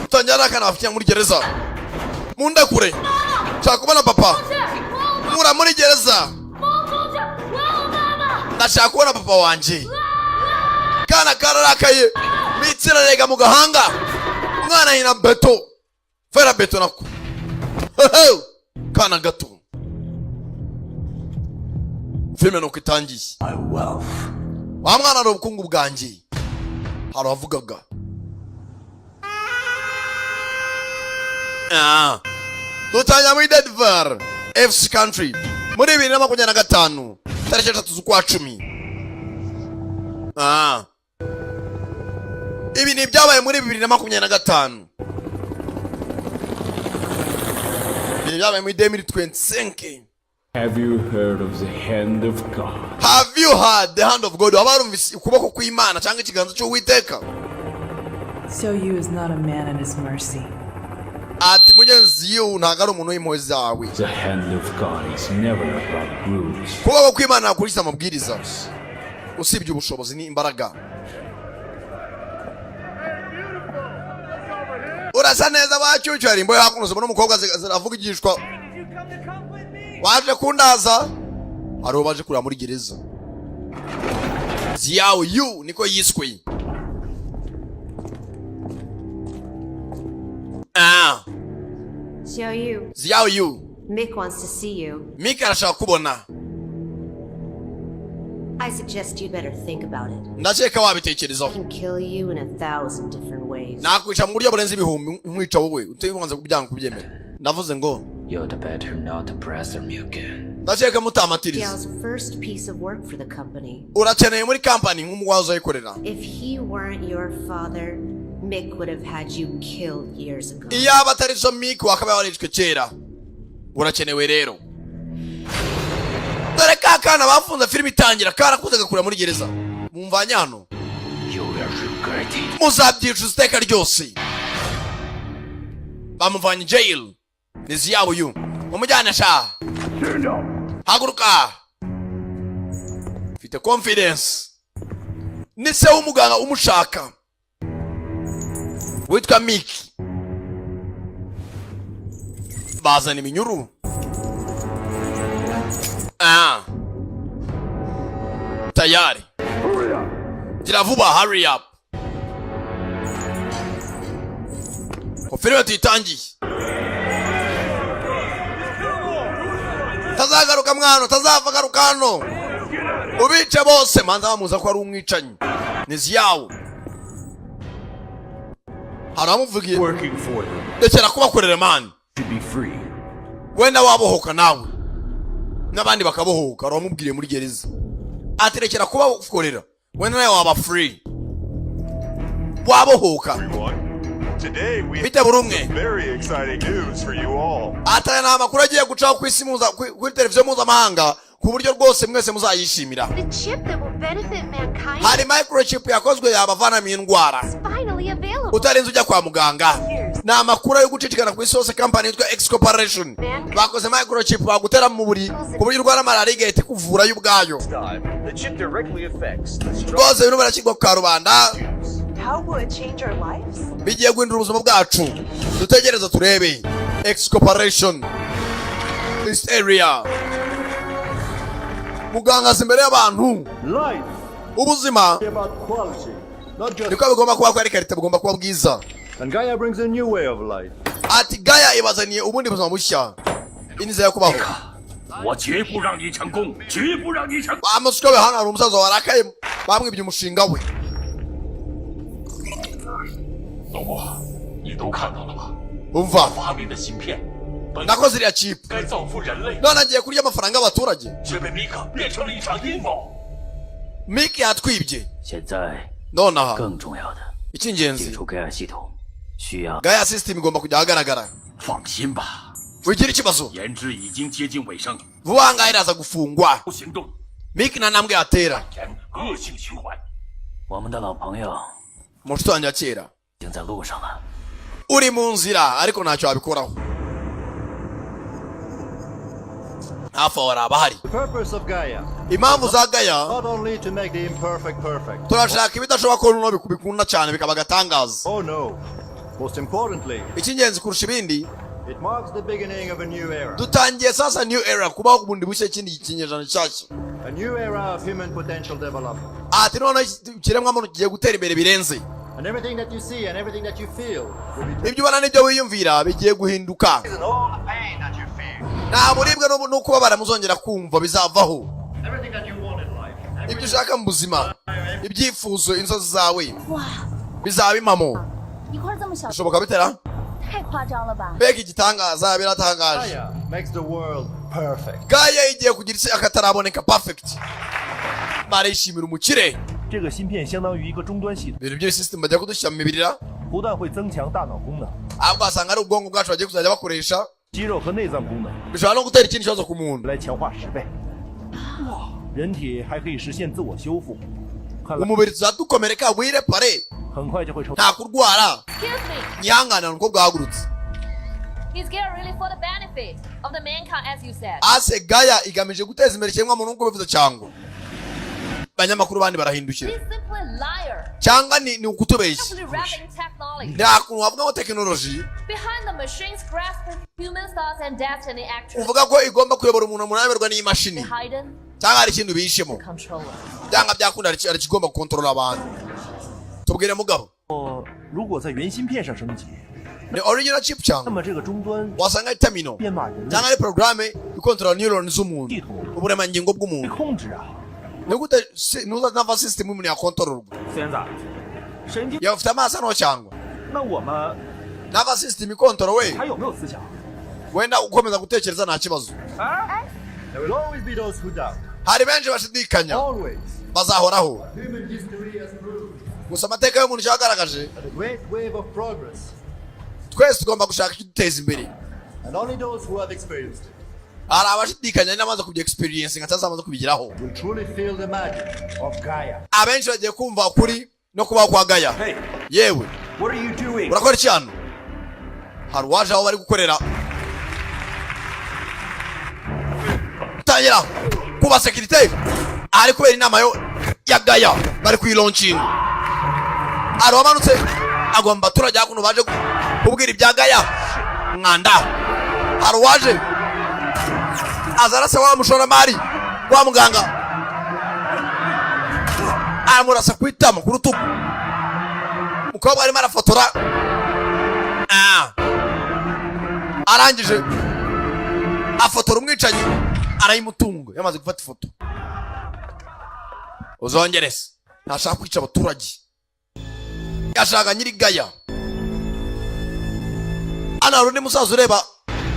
Tanjara kana bafite muri gereza. Munda kure. Chakubona papa. Mura muri gereza. Ndashaka kubona papa wanje. Kana kararakaye. Mitsira rega mu gahanga. Mwana hina beto. Fera beto nako. Kana gato. Filme no kitangiye. Wa mwana ro bukungu bwanje. Haro avugaga. Dutanya muri Denver, FC country. Muri 2025. Tariki 3 z'ukwa 10. Ibi ni byabaye muri 2025. Ibi byabaye muri 2025. Have you heard of the hand of God? Have you heard the hand of God? Abarumvise ukuboko kw'Imana cyangwa ikiganza cyo Uwiteka? So you is not a man in his mercy. Ati mugenzi yo ntago ari umuntu w'impuhwe zawe. The hand of God is never about rules. Kuboko kw'Imana nakurisa amabwiriza. Usibye ubushobozi ni imbaraga. Urasa neza bacyucyo ari imbo yakunuze n'umukobwa ziravuga igishwa. Waje kundaza ari baje kura muri gereza. Ziao yu niko yiswe. Ziao yu. Mick wants to see you. Mick arashaka kubona. I suggest you better think about it. Ndakeka wabitekerezaho. I can kill you in 1,000 different ways. Nakwica mu buryo burenze ibihumbi nkwica wowe utebibanza kubyanga kubyemera. Ndavuze ngo you'd better not press her milk. Ndakeka mutamatiriza. Gail's first piece of work for the company. Urakeneye muri company nk'umugwazo ayikorera. If he weren't your father, Mick would have had you killed years ago. Iyaba atari so Mick wakabaye waricwe kera. Urakenewe rero. Dore kakana bafunze filime itangira karakuze gakura muri gereza. Mumvanya hano. Muzabyicuza iteka ryose. Bamuvanye jail. Nizi yabo yu. Umujyana sha. Haguruka. Fite confidence. Nise umuganga umushaka. Witwa Mick. Bazana iminyuru. Tayari. Gira vuba, hurry up. Filime tuyitangiye. Tazagaruka mwana, tazavagaruka hano. Ubice bose manza bamuza ko ari umwicanyi. Nizi yawo. Haramuvugiye. Working for them. Ndekera kubakorera man. To be free. Wenda wabohoka nawe. Nabandi bakabohoka aramubwiriye muri gereza. Aterekera kubakorera. Wenda nawe waba free. Wabohoka. Today we have some very exciting news for you all. Ataya na makuru agiye gucaho ku isi muza kuri televiziyo mpuzamahanga ku buryo rwose mwese muzayishimira. The chip that will benefit mankind. Hari microchip yakozwe yabavana mu indwara. Finally available. Utarinze ujya kwa muganga. Na makuru yo gucicikana ku isi hose company yitwa X Corporation. Bakoze microchip bagutera mu buri ku buryo urwara malaria igahita kuvura y'ubwayo. The chip directly affects the rwose bino barakigwa ku karubanda. How will it change our lives? Bigiye guhindura ubuzima bwacu. Dutegereza turebe. X Corporation. This area. Muganga imbere y'abantu. Life. Ubuzima. About quality, not just. Niko bigomba kuba kwari karite bugomba kuba bwiza. And Gaia brings a new way of life. Ati Gaia ibazaniye ubundi buzima bushya. Inize yo kubaho. Amusiko we hano hari umusaza warakaye bamwibye umushinga we. Umva. Nako ziriya chip. None agiye kurya amafaranga y'abaturage. Mick yatwibye. None aha. Icy'ingenzi. Gaia system igomba kujya ahagaragara. Wigira ikibazo. Vuba ngaho iraza gufungwa. Mick nta ntambwe yatera. Mushito wanjye kera. Uri mu nzira ariko ntacyo wabikoraho. hafi aho hari abahari. The purpose of Gaia, Impamvu za Gaya, not only to make the imperfect perfect. turashaka ibidashoboka ko noneho bikunda cyane bikaba agatangaza. Oh no. Most importantly, Icy'ingenzi kurusha ibindi, it marks the beginning of a new era. dutangiye sasa new era, kubaho kubundi bushya ikindi kinyejana gishyashya. A new era of human potential development. Ati noneho ikiremwamuntu kigiye gutera imbere birenze. And everything that you see and everything that you feel will be Ibyo ubona n'ibyo wiyumvira bigiye guhinduka. And all the pain that you feel. Nta buribwe no kubabara muzongera kumva bizavaho. everything that you want in life. Ibyo ushaka mu buzima, ibyifuzo, inzozi zawe bizaba impamo. 一块这么小， Bishoboka bitera? 太夸张了吧？ Mbega igitangaza biratangaje. Gaia makes the world perfect. Gaia igiye kugira isi akataraboneka perfect. Barishimira umukire. 这个芯片相当于一个终端系统， Ibintu by'ibyo system bajya kudushyira mu mibirira. 不但会增强大脑功能、 Ahubwo wasanga ari ubwonko bwacu bagiye kuzajya bakoresha. 肌肉和内脏功能 Bishobora no gutera ikindi kibazo ku muntu. 来强化10倍。哇，人体还可以实现自我修复，看来 Umubiri tuzadukomereka wirepare. 很快就会抽。 Nta kurwara. Excuse me, Nyihangane nuko bwahagurutse. he's here really for the benefit of the mankind, as you said. Ase Gaia igamije guteza imbere ikiremwamuntu nk'uko bivuze cyangwa. Banyamakuru bandi barahindukira. He's simply a liar, Cyangwa ni ukutubeshya. simply wrapping technology. Nta kuntu wavuga ngo tekinoloji Behind the machines grasp human thoughts and destiny actually uvuga ko igomba kuyobora umuntu munaberwa n'imashini. hidden Cyangwa hari ikintu bihishemo. controller. Cyangwa byakunda hari ikigomba gukontorora abantu. Tubwire mugabo. 如果在原芯片上升级， Ni original chip 那 cyangwa 么这个终端 wasanga ari terminal 编码人类 cyangwa ari programme ikontorora neuron z'umuntu, 系统 uburemangingo 被 bw'umuntu. 控制啊。 Ni gute nuza nervous system y'umuntu yakontororwa? 孙子，神经， Yaba ufite amaso hano cyangwa 那我们 nervous system ikontororowe 还有没有思想？ wenda ukomeza gutekereza nta kibazo. There will always be those who doubt. Hari benshi bashidikanya, Always. bazahoraho. Human history has proved Gusa amateka y'umuntu cyagaragaje that a great wave of progress, twese tugomba gushaka ikiduteza imbere. and only those who have experienced it, Hari abashidikanya n'amaze kugira experience nka cyazamaze kubigeraho. will truly feel the magic of Gaia. Abenshi bagiye kumva ukuri no kubaho kwa Gaia. Hey, Yewe, what are you doing? urakora iki hano? Hari uwaje aho bari gukorera. Tangira kuba security. Ari kubera inama ya Gaia bari kuyilaunching. Ari wamanutse agomba turajya hakuno baje kubwira ibya Gaia. Mwanda. Hari uwaje azarasa wa mushoramari wa muganga. Amurasa kwitama ku rutugu. Mukobwa arimo arafotora. Arangije afotora umwicanyi arayimutunga yamaze gufata ifoto. Uzongerese ntashaka kwica abaturage, yashaka nyiri Gaia. Ana rundi musaza ureba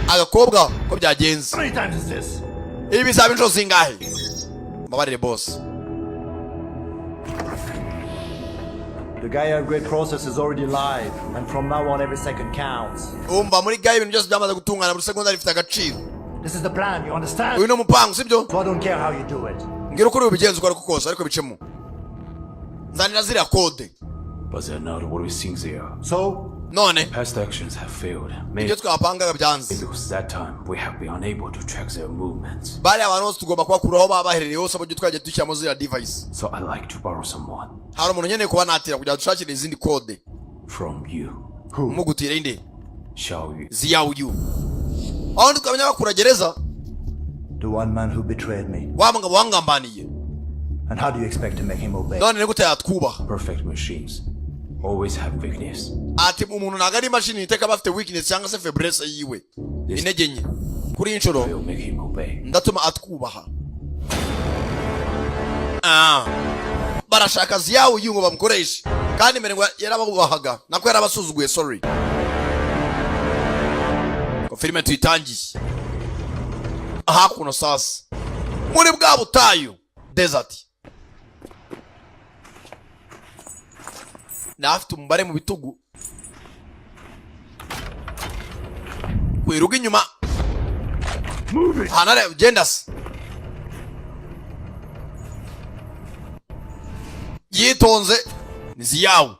agakobwa ko byagenze. How many times is this? Ibi bizaba inshuro zingahe? Mbabarire boss. The Gaia upgrade process is already live, and from now on every second counts. Umva muri Gaia ibintu byose byamaze gutungana, buri segonda rifite agaciro. This is the plan, you understand? Uyu ni umupango sibyo? So I don't care how you do it. Ngira ukuri ubigenza uko ariko kose ariko bicemo. Nzanira ziriya kode. But they're not what we think they are. So, None Past actions have failed. Maybe ibyo twapangaga byanze. because that time we have been unable to track their movements. Bari abantu bose tugomba kubakuraho baba baherereye hose abo twagiye dushyiramo ziriya device. So I'd like to borrow someone Hari umuntu nkeneye kuba natira kugira dushakire izindi kode. from you. Mugutira inde? Shall we? Ziyauyu. Aho tukamenya bakura gereza. the one man who betrayed me. Wa mugabo wangambaniye. And how do you expect to make him obey? None ni gute yatwubaha? Perfect machines always have weakness. Ati umuntu ntago ari imashini iteka bafite weakness cyangwa se faiblesse yiwe. Intege nke. Kuri inshuro Will make him obey. ndatuma atwubaha. Barashaka Ziyauyu ngo bamukoreshe. Kandi mbere ngo yarababubahaga. Nako yarabasuzuguye, sorry. Ko filime tuyitangiye. Aha kuno sasa. Muri bwa butayu. Desert. Nafite umubare mu bitugu. Kwiruga inyuma. Hanare gendasi. Yitonze ni Ziyau.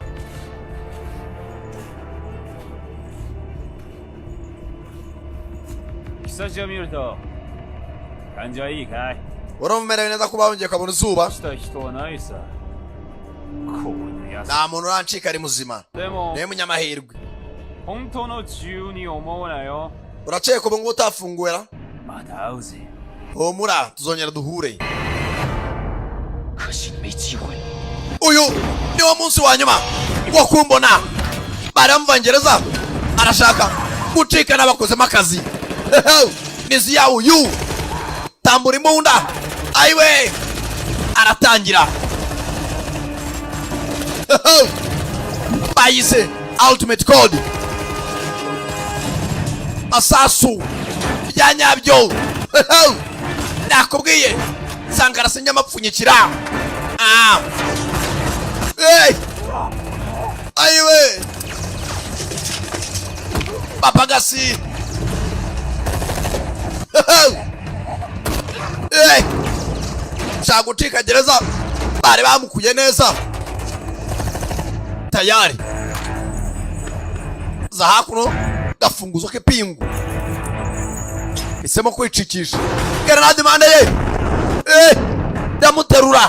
感じはいいかい uramumerewe neza kuba wongeye ukabona izuba した人はないさこのやつ nta muntu urancika ari muzima でも niwe munyamahirwe 本当の自由に思うなよ urakeka ubu ngubu utafunguwe また会うぜ humura tuzongera duhure 可惜没机会。 uyu niwo munsi wa nyuma wo kumbona baramuvangereza arashaka gucika n'abakozemo akazi nizi ya uyu tambura imbunda ayiwe aratangira bayise ultimate code masasu bya nyabyo nakubwiye sankara sinyamapfunyikira ayiwe papagasi shaka gucika gereza bari bamukuye neza tayari za hakuno gafunguzo k'ipingu isemo kwicikisha grenade mande ye ndamuterura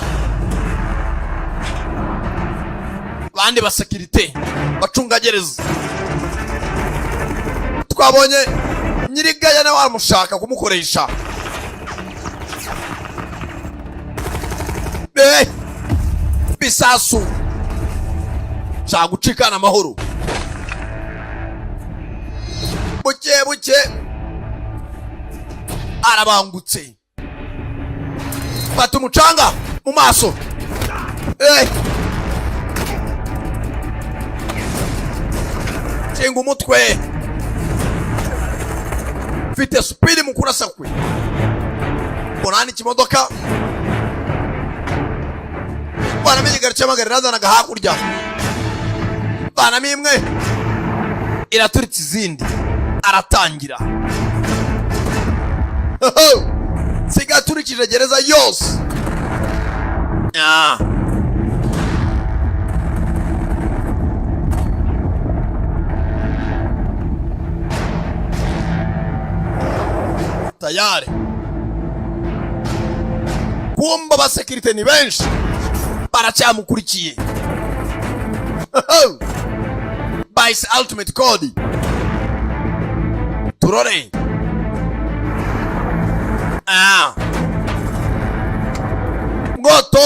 bandi basekirite bacunga gereza twabonye nyirigaya nawe wamushaka kumukoresha bisasu shaka gucikana amahoro buke buke arabangutse fata umucanga mu maso cenga umutwe mfite speed mu kurasa kwe bonani kimodoka bana migari cyamagara razanaga hakurya bana mimwe iraturitse izindi aratangira sigaturikije gereza yose tayari kumba abasekirite ni benshi baracyamukurikiye bayise ultimate code turore ngoto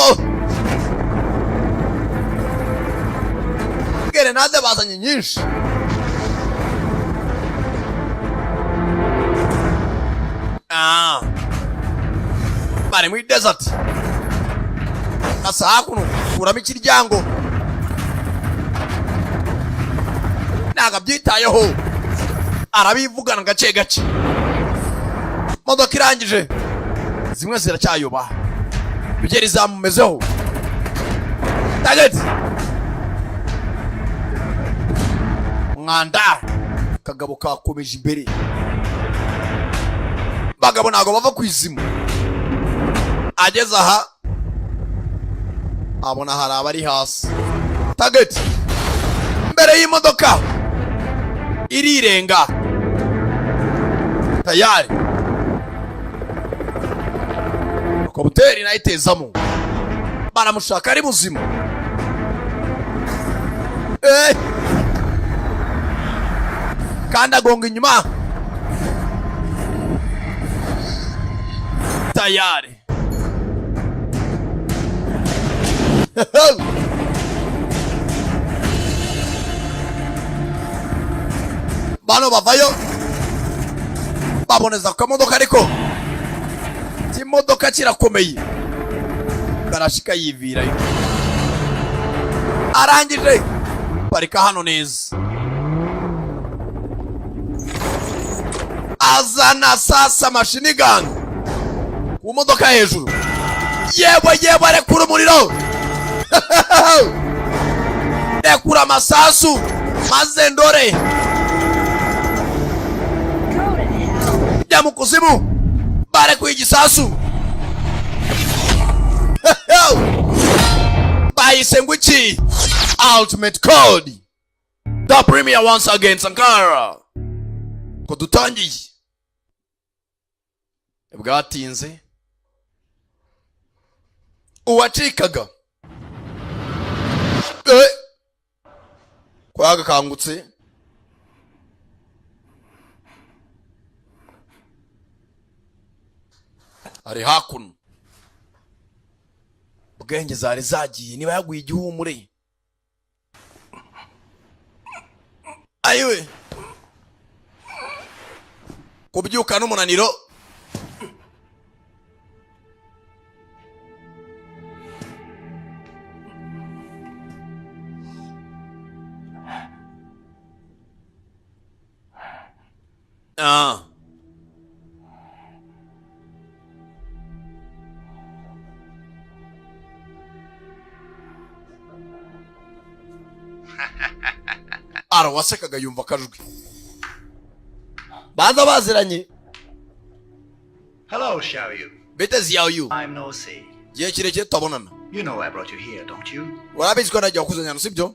grenade bazanye nyinshi bari muri desert asa hakuno kuramo ikiryango ntago abyitayeho arabivugana gake gake modoka irangije zimwe ziracyayoba bigeri zamumezeho target mwanda kagabo kakomeje imbere bagabo ntago bava ku izima ageze aha abona hari abari hasi target mbere y'imodoka irirenga tayari kobuteri nayitezamo baramushaka ari muzima kandi agonga inyuma tayari bano bavayo baboneza ku kamodoka ariko kimodoka kirakomeye karashika yivirayo arangije parika hano neza azana sasa machine gun ku modoka hejuru yewe rekura umuriro rekura amasasu maze ndore jya mu kuzimu barekuye igisasu bayise ngo iki ultimate code the premier once again sankara ko dutangiye bwatinze uwacikaga kwagakangutse ari hakuno. Bwenge zari zagiye niba yaguye igihumure. Ayiwe kubyuka n'umunaniro. Wasekaga yumva akajwi. Baza baziranye. Hello, Xiaoyu. Bite Xiaoyu. I'm no see. Gihe kirekire tutabonana. You know I brought you here, don't you? Warabizi ko najya kuzanyana sibyo?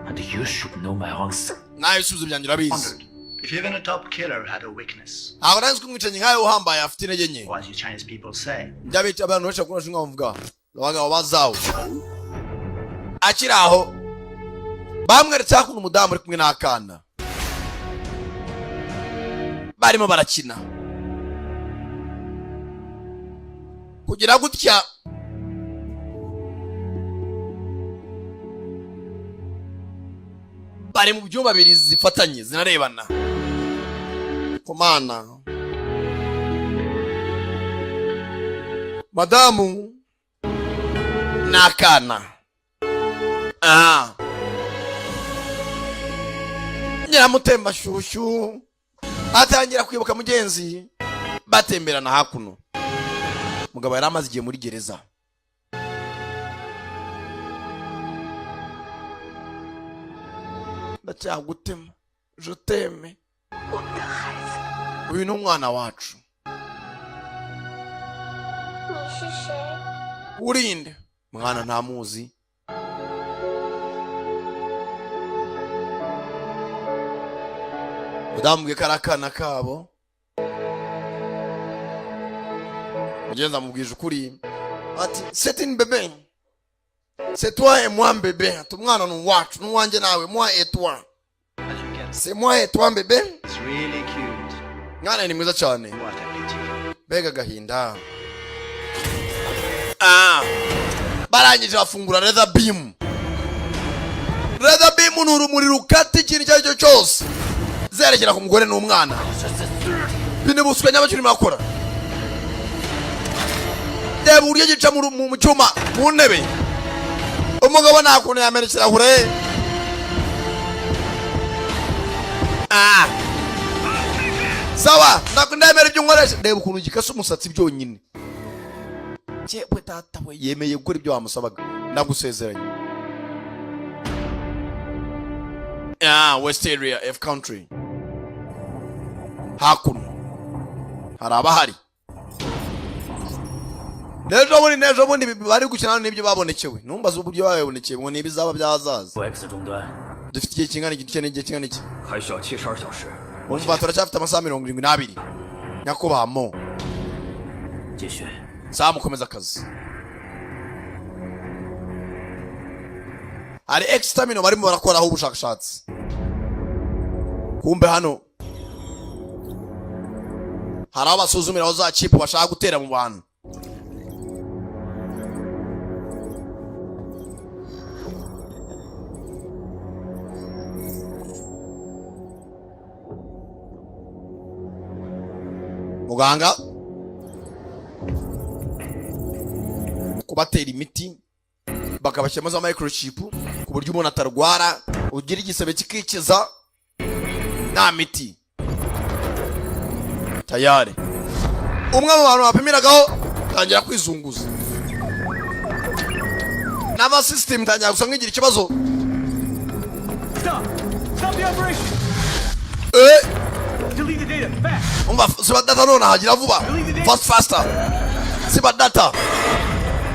And you should know my answer. Nayo isubizo byanjye urabizi. Wondered if even a top killer had a weakness. Aho nazi kumwicanyi nkayo uhambaye afite intege nke. What you Chinese people say. Ndabita abantu benshi bakunda shinga bavuga. Babaga bazawo. Akiraho bamweretse hakuno umudamu uri kumwe n'akana. Barimo barakina. Kugira gutya bari mu byumba bibiri zifatanye zinarebana. Komana madamu n'akana. Nyiramutemba shushu atangira kwibuka mugenzi batemberana hakuno. Mugabo yari amaze igihe muri gereza. Ndacyagutema je t'aime. Uyu ni umwana wacu. Urinde mwana ntamuzi. Mudambwe karakana kabo. Mugenza amubwije ukuri ati c'est une bébé. C'est toi et moi bébé. Tumwana n'uwacu n'uwanjye nawe moi et toi. C'est moi et toi bébé. It's really cute. Mwana ni mwiza cyane. What a pity. Bega gahinda. Barangije bafungura leather beam. Leather beam ni urumuri rukata ikintu icyo aricyo cyose. Zerekera ku mugore n'umwana. Bine busukanye abakiri makora. Deba uburyo gica mu cyuma mu ntebe. Umugabo nakuntu yamenekera hure. Sawa, ndakundemera ibyo nkoresha. Deba ukuntu gikasa umusatsi byonyine. Cyewe data we yemeye gukora ibyo wamusabaga. Ndagusezeranye. West area F country. Hakuno hari abahari. Nejo bundi bari gukina n'ibyo babonekewe. Numbaza uburyo babonekeye ngo nibizaba byazaza. Dufite igihe kingana igihe kingana iki? Umva turacyafite amasaha 72. Nyakubahamo. Mukomeza akazi. Hari extermino barimo barakoraho ubushakashatsi. Kumbe hano hari abasuzumira aho za chip bashaka gutera mu bantu. Muganga kubatera imiti bakabashyiramo za microchip ku buryo umuntu atarwara ugira igisebe kikikiza nta miti. Tayari umwe mu bantu bapimiragaho tangira kwizunguza n'ama system tangira gusa nkigira ikibazo. Stop the operation. Delete the data fast. Umva siba data none hagira vuba. Faster. Siba data.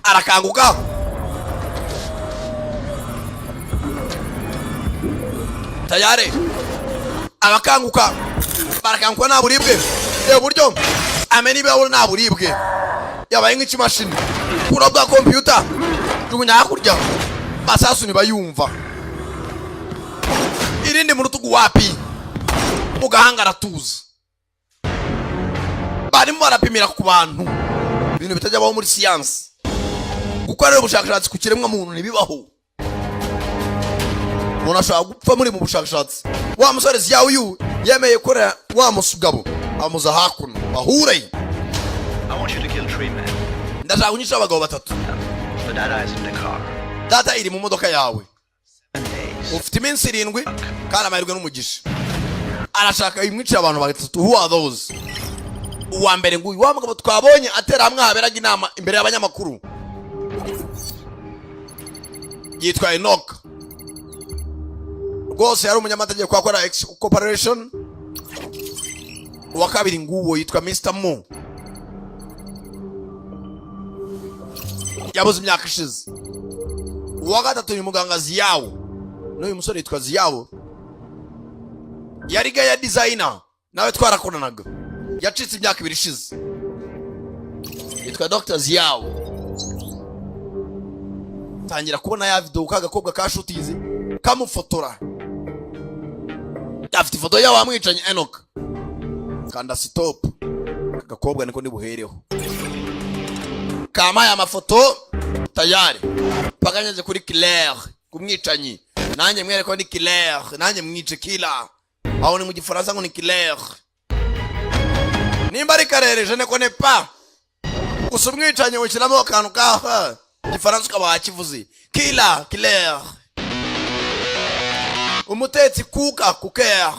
Arakanguka. Tayari abakanguka barakanguka nta buribwe. Buryo ameni bawo naburibwe yabaye nk'ikimashini kura bwa computer jugunya hakurya masasu nibayumva irindi mu rutugu wapi mugahanga aratuza barimo barapimira ku bantu ibintu bitajya baho muri science gukorera ubushakashatsi ku kiremwa muntu nibibaho umuntu ashaka gupfa muri mu bushakashatsi wa musore yawe uyu yemeye korera wa musugabo amuza hakuno bahure I want you to kill 3 men. ndashaka kunyisha abagabo batatu The data is in the car. data iri mu modoka yawe 7 days. ufite iminsi 7 kandi amahirwe n'umugisha arashaka imwicira abantu batatu. Who are those? Uwa mbere nguyu wa mugabo twabonye atera hamwe haberaga inama imbere y'abanyamakuru yitwa Enoch rwose yari umunyamategeko akora corporation. Uwa kabiri nguwo yitwa Mr. Mo yabuze imyaka ishize. Uwa gatatu ni muganga Ziyawo n'uyu musore yitwa Ziyawo yari gaya designer nawe twarakoranaga yacitse imyaka 2 ishize yitwa Dr. Ziyawo. Tangira kubona ya video kagakobwa kashutize kamufotora afite ifoto yawe amwicanye Enoch kanda stop kagakobwa niko nibuhereho kama ya mafoto tayari paganyaje kuri Claire kumwicanyi nanye mwereko ni Claire nanye mwice kila aho ni mu gifaransa ngo ni Claire nimba ari karere je ne connais pas usumwicanyi ukiramo akantu kaha gifaransa kaba kivuze kila Claire umutetsi kuka kuker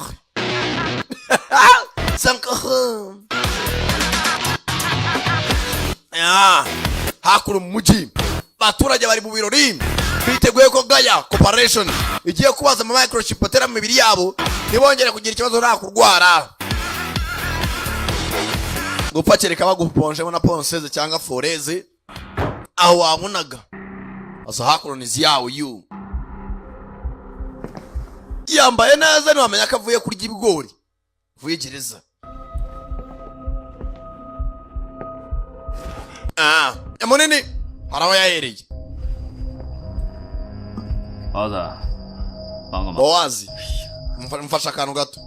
sankara hakuru muji baturage bari mu birori biteguye ko gaya corporation igiye kubaza ama microchip atera mu mibiri yabo nibongere kugira ikibazo nta kurwara gupakireka baguponje na ponseze cyangwa foreze aho wamunaga aza hakuru ni Ziyawo you yambaye neza ntiwamenya ko avuye kurya ibigori vuye gereza. Munini haraho yahereye Oza banga Boazi mfasha akantu gato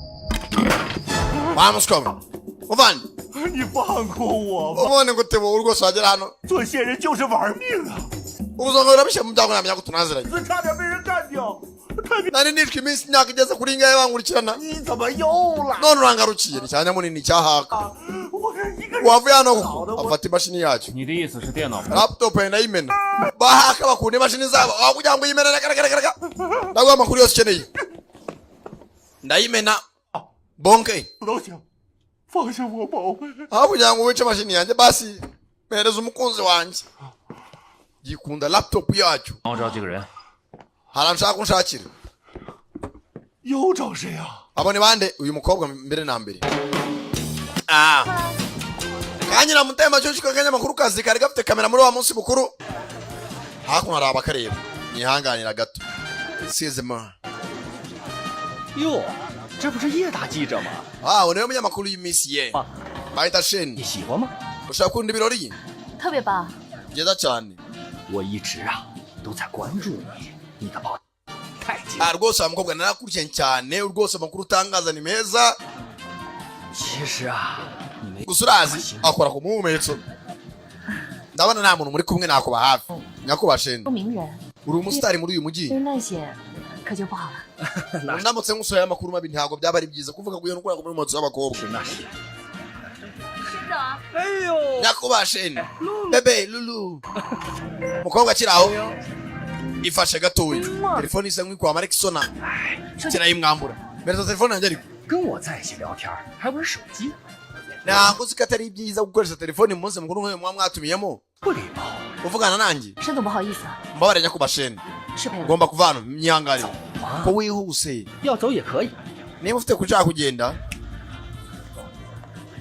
vamos come uvani 你放过我吧！ ubone ngo tebo urwose wagera hano 做线人就是玩命啊！ ubuzongo urabishe mu byago namenya ko tunaziranye 这差点被人干掉，太别！ nari nishwe iminsi imyaka igeze kuri ingahe bankurikirana 你怎么又来？ none urangarukiye ni cyanya munini cyahaka 我看一个人 wavuye hano afata imashini yacu 你的意思是电脑 laptop ndayimena bahaka bakunda imashini zabo aho kugira ngo yimena karagaraga ndaguha amakuru yose ukeneye ndayimena bonke 都行，放下我宝贝。 aho kugira ngo wice imashini yanjye basi mpereza umukunzi wanjye yikunda laptop yacu 帮我找几个人 haranshaka kunshakira 又找谁啊？ abo ni bande uyu mukobwa mbere na mbere kanyira mutema cyo kika kanyamakuru kazi kari gafite kamera muri wa munsi mukuru hakuno hari abakareba nihanganira gato sizema 哟，这不是叶大记者吗？ niwe munyamakuru y'imisi ye bayita Shen 你喜欢吗？ ushaka kundi birori 特别棒。 byiza cyane 我一直啊都在关注你，你的报太精彩。 rwose wa mukobwa narakurikiye cyane rwose amakuru utangaza ni meza 其实啊，你没 gusa urazi akora ku muhumetso ndabona nta muntu muri kumwe nakuba hafi nyakuba Shen 都名人， uri umusitari muri uyu mujyi 对那些可就不好了。 ndamutse ngusohoye amakuru mabi ntabwo byaba ari byiza kuvuga ko iyo nukora muri moto y'abakobwa 那是。 真的啊？ 哎呦， nyakuba Shen bebe lulu mukobwa kiraho ifashe gatoya telefone isa nk'ikwa Marexona kirayimwambura mbere telefone yanjye ariko 跟我在一起聊天还玩手机， ntabwo uzi ko atari byiza gukoresha telefone mu munsi mukuru nk'uyu muba mwatumiyemo 不礼貌。 uvugana nanjye 真的不好意思啊， mbabare nyakuba Shen 失陪了。 ngomba kuva hano myihanganire ko wihuse 要走也可以， niba ufite kushaka kugenda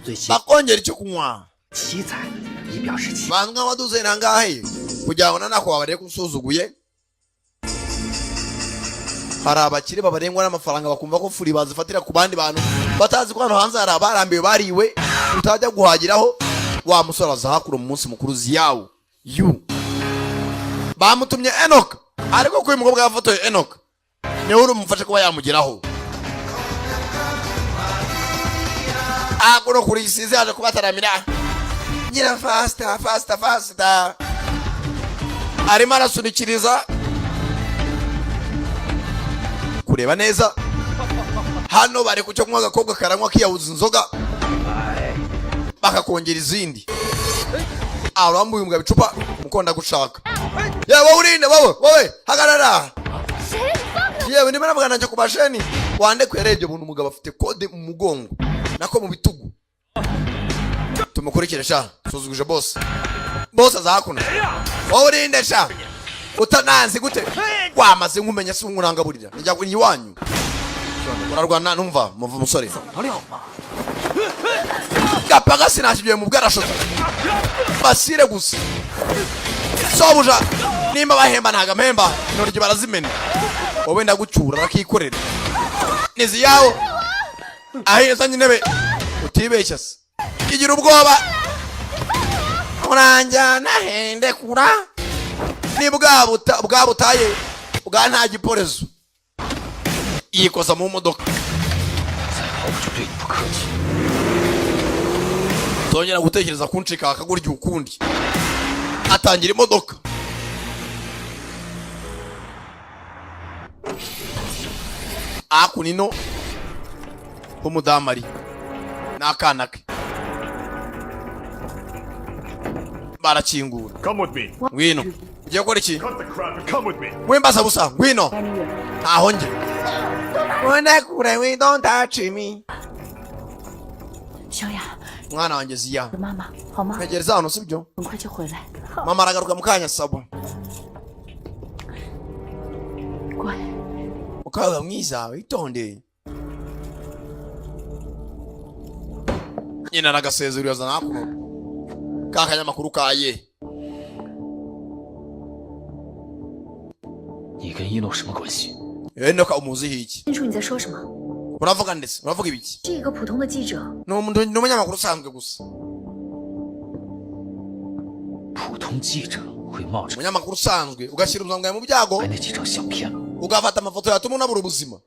最起 bakongera icyo kunywa 7彩以表示气。 bantu nk'abaduze nangahe kugira ngo nanako babare kusuzuguye hari abakire babarengwa n'amafaranga bakumva ko furi bazifatira ku bandi bantu batazi ko hano hanze hari abarambiwe bariwe utajya guhagiraho wa musore aza hakuru mu munsi mukuru ziyawo bamutumye Enoch ariko ko uyu mukobwa yafotoye Enoch niwe urumufashe kuba yamugeraho akuno kuri isize yaje kubataramira ngira faster arimo arasunikiriza kureba neza hano bari kucyo kunywa agakobwa karanywa kiyabuza inzoga bakakongera izindi arambuye umugabo icupa mukonda gushaka yewe urinde wowe hagarara yewe ndimo navugana nje kubasheni wande kwerebye buntu umugabo afite kode mu mugongo nako mu bitugu tumukurikire sha suzuguje boss azakuna wowe urinde sha utananzi gute wamaze nkumenya si unkurangaburira njya kunyi wanyu urarwana numva muva musore gapaga sinashibiye mu bwarashotse basire gusa sobuja nimba bahemba ntaga mpemba norije barazimena wowe ndagucyura rakikorera nizi yawo aheza nyinebe utibeshya se kigira ubwoba uranja nahende kura ni bwabutaye bwa nta giporezo yikoza mu modoka tongera gutekereza kuncika akagurya ukundi atangira imodoka akunino umudamari n'akana ke barakingura ngwino ugiye gukora iki wembaza busa ngwino ntaho njye wone kure we don't touch me 小雅 mwana wanjye ziya 妈妈好吗 ntegereza hano sibyo 很快就回来 mama aragaruka mukanya sabo 乖 ukaga mwiza witonde nyina nagasezerero yazana akuno kakanyamakuru kaye 你跟一诺什么关系？ Enoch umuzihi iki 清楚你在说什么 uravuga ndetse uravuga ibiki 是一个普通的记者 n'umunyamakuru usanzwe gusa 普通记者会冒着 umunyamakuru usanzwe ugashyira ubuzima bwawe mu byago 拍那几张相片， ugafata amafoto yatuma unabura ubuzima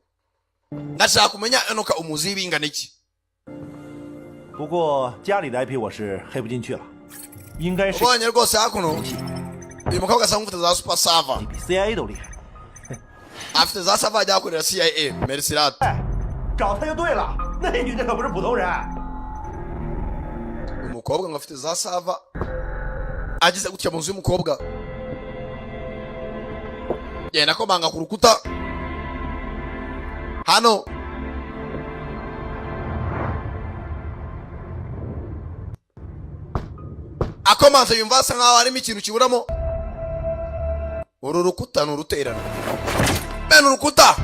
ndashaka kumenya Enoch umuzihi bingana iki 不过家里的 IP 我是黑不进去了，应该是 ubonye rwose hakuno uyu mukobwa asanga ufite za super server 比 CIA 都厉害。 afite za server ajya akorera CIA Mercirat 找他就对了，那女的可不是普通人。 umukobwa ngo afite za server agize gutya mu nzu y'umukobwa yenda ko banga ku rukuta hano akomanze yumva asa nkaho harimo ikintu kiburamo uru rukuta ni uruterano bene urukuta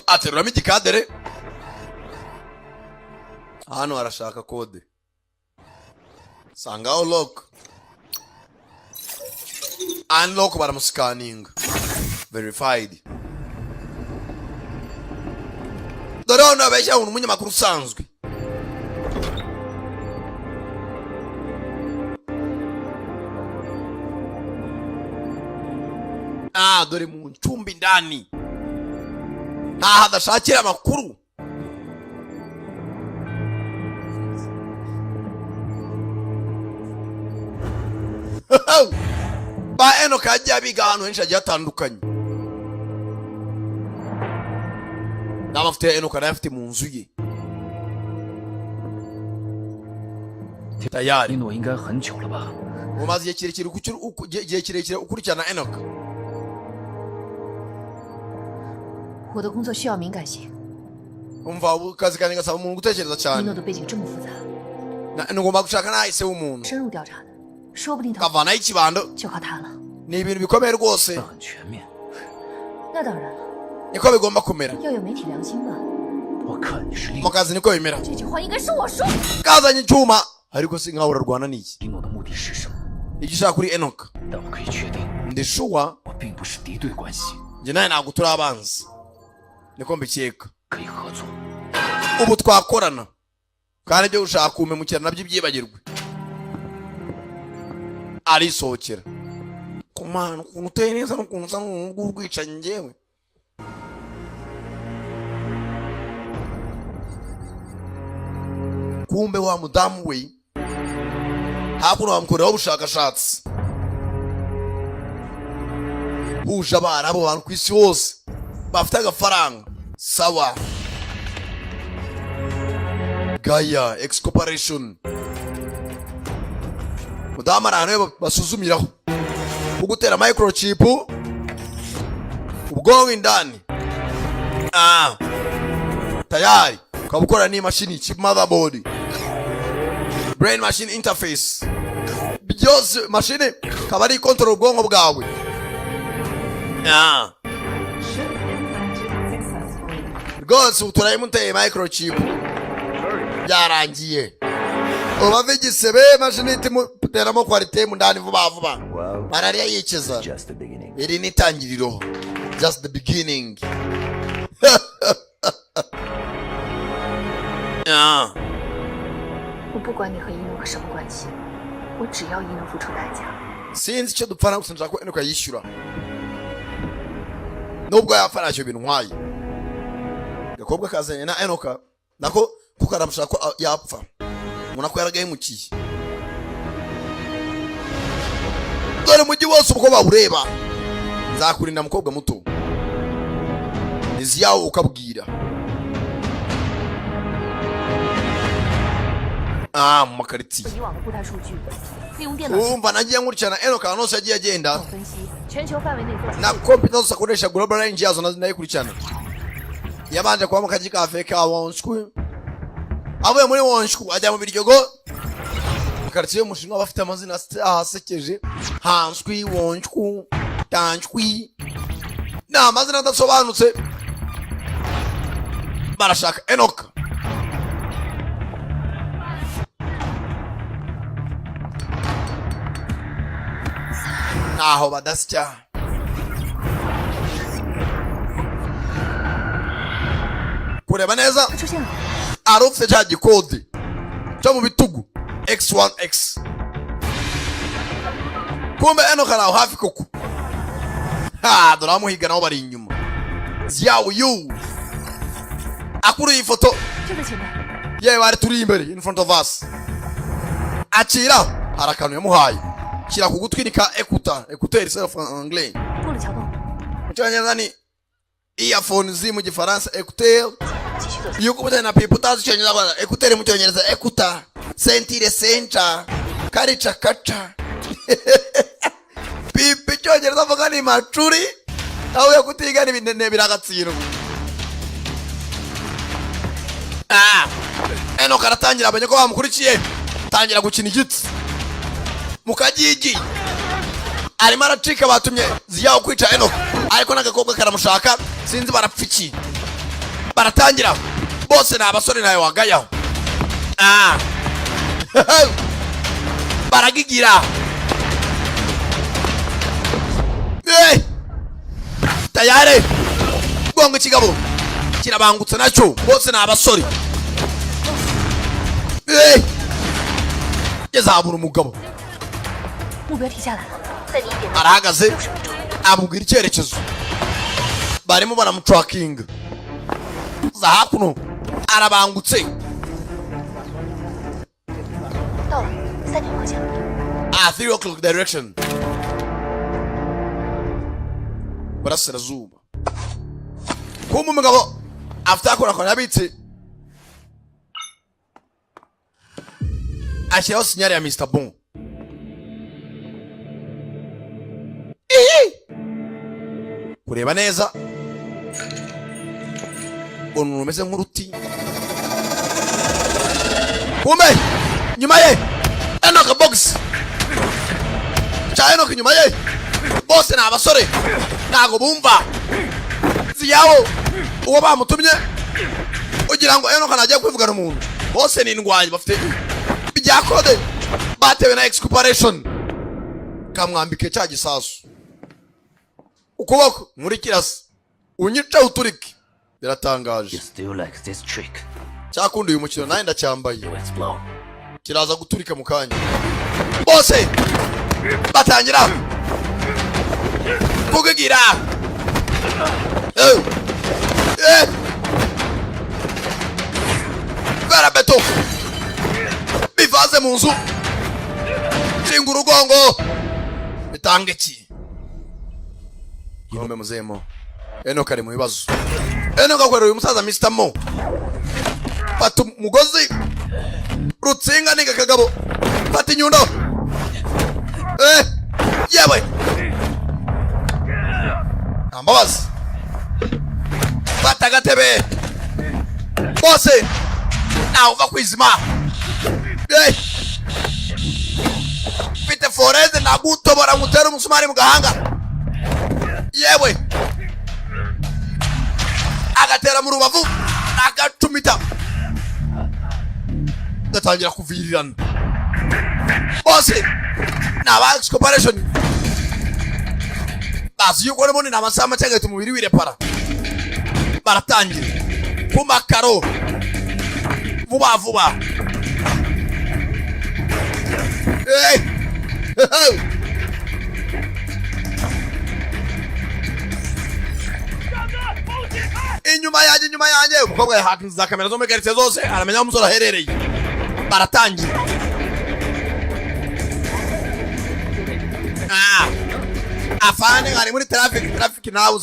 ateruramo igikadere hano arashaka kode sangaho lock unlock baramusikaninga verified dore hano abeshya umunyamakuru usanzwe dore mu ncumbi ndani ntaho adashakira amakuru ba Enoch yagiye abiga ahantu henshi hagiye hatandukanye n'amafoto ya Enoch nayo afite mu nzu ye tayari 一诺应该很久了吧？ umaze igihe kirekire ukurikirana Enoch 我的工作需要敏感性， umva ubu kazi kanjye gasaba umuntu gutekereza 一 cyane 诺的背景这么复杂， ngomba gushaka nahise w'umuntu 深入调查的，说不定他 kavanaho ikibando 就靠他了。 ni ibintu bikomeye rwose 那很全面， 那当然了， niko bigomba kumera 要有媒体良心嘛。 我看你是利 mu kazi niko bimera 这句话应该是我说。 kazanye icyuma ariko si nkaho urarwana n'iki 一诺的目的是什么？ icyo ushaka kuri Enoch 但我可以确定， ndi sure 我并不是敌对关系。 njye nawe ntabwo turi abanzi niko mbikeka 可以合作。 ubu twakorana kandi ibyo ushaka kumpemukira nabyo byibagirwe. Arisohokera. Kumana ukuntu uteye neza n'ukuntu usa n'ubwicanyi njyewe. Kumbe wa mudamu we hakuno bamukoreraho ubushakashatsi. Huje abana abo bantu ku isi hose bafite agafaranga. Sawa. Gaia X Corporation. Mudamu arahano basuzumiraho ugutera microchip ubwonko indani. Tayari ukabukora n'imashini chip motherboard, brain machine interface, byose mashine kaba ari control ubwonko bwawe. Rwose uturayimuteye microchip byarangiye. Ubave igisebe mashini itimuteramo quality mu ndani vuba vuba. Malaria yikiza. Iri ni tangiriro. Just the beginning. Yeah. 我不管你和伊诺克什么关系，我只要伊诺付出代价。 Sinzi icyo dupfana gusa nshaka ko Enoka yishyura. Nubwo yafana icyo bintu nkwaye. Gakobwa kazanye na Enoka nako kuko aramushaka ko yapfa. Muna ko yaragahemukiye. Dore mujyi wose uko bawureba. Nzakurinda mukobwa muto. Nizi yawo ukabwira. Mu makariti. Umva nagiye nkurikirana Enoka nose yagiye agenda. Na computer zose akoresha global range yazo nayikurikirana. Yabanje kuba mu kaji kafe ka Wonshku. Avuye muri Wonshku ajya mu Biryogo. Kartiye mushinwa bafite amazina asekeje. Hanshwi, Wonshku, Tanshwi. Na amazina adasobanutse. Barashaka Enoka. Aho badasya. Kureba neza arufite cya gikode cyo mu bitugu X1X. Kumbe Enoka naho hafi koko. Dore naho bari inyuma. Ziyawu yu. Akuru iyi foto. Yewe bari turi imbere in front of us. Akira harakantu yamuhaye. Kira kugutwi ni ka écouteur c'est en anglais. Cyanyana ni earphone zi mu gifaransa écouteur. Yuko butana na pipo tazi cyanyana kwa écouteur mu cyongereza écouta. Sentire center. Karicha kacha. Pipi cyongereza vuga ni macuri. Aho yakutiga ni binene biragatsiro. Enoka aratangira abanye ko bamukurikiye. Tangira gukina igiti. Mukajiji arimo aracika batumye ziyaho kwica Enoka ariko n'agakobwa karamushaka sinzi barapfiki baratangira bose na abasore nayo wagayaho baragigira tayare Bwenge ikigabo kirabangutse nacyo bose na abasore yazabura umugabo arahagaze amubwira icyerekezo barimo baramutracking za hakuno arabangutse 3 o'clock direction burasirazuba kumbe umugabo afite akora yabitse ashyiraho sinyari ya Mr. Bon. Kureba neza umuntu umeze nk'uruti kumbe nyuma ye Enoka box cha Enoka nyuma ye bose na abasore ntago bumva ziyawo uwo bamutumye ugira ngo Enoka najya kwivugana umuntu bose ni indwanyi bafite byakode batewe na X Corporation kamwambike cya gisasu ukuboko muri kirasi unyica uturiki biratangaje. You still like this trick? Cyakundi uyu mukino naye ndacyambaye. You explode. Kiraza guturika mu kanya. Bose batangira kugigira. Barabeto bivaze mu nzu. Shinga urugongo bitange ki. Yombe muzemo. Eno kare mu bibazo. Eno gakwera uyu musaza Mr. Mo. Fata umugozi rutsinga niga kagabo. Fata inyundo. Yewe. Ambabazi. Fata gatebe. Bose. Na uva kwizima. Fite foreze na gutobora mutera umusumari mu gahanga. Yewe. Agatera mu rubavu. Agatumita. Gatangira kuvirirana. Bose. Na ba cooperation. Bazi yuko rero ni namasama cyangwa tumubiri wirepara. Baratangira. Kumakaro. Vuba vuba. Inyuma yanjye umukobwa yahakinze kamera zo megaritse zose aramenya umusore aherereye. Baratangira. Afane ngari muri traffic nawe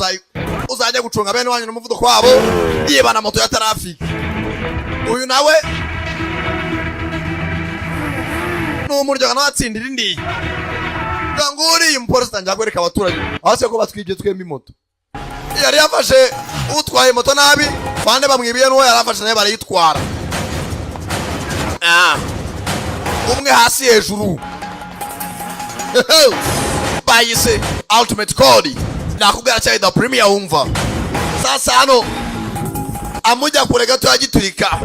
uzajya gucunga bene wanyu n'umuvuduko wabo yibana moto ya traffic. Uyu nawe n'umuryo natsindira indi. Nganguri umupolisi tangira kwereka abaturage hase ko batwibye twembi moto. Yari yafashe utwaye moto nabi bande bamwibiye n'uwo yarafashe naye barayitwara. Umwe hasi hejuru. Bayise ultimate code nakubwira cyane da premier umva. Sasa hano amuja kure gato yagiturika.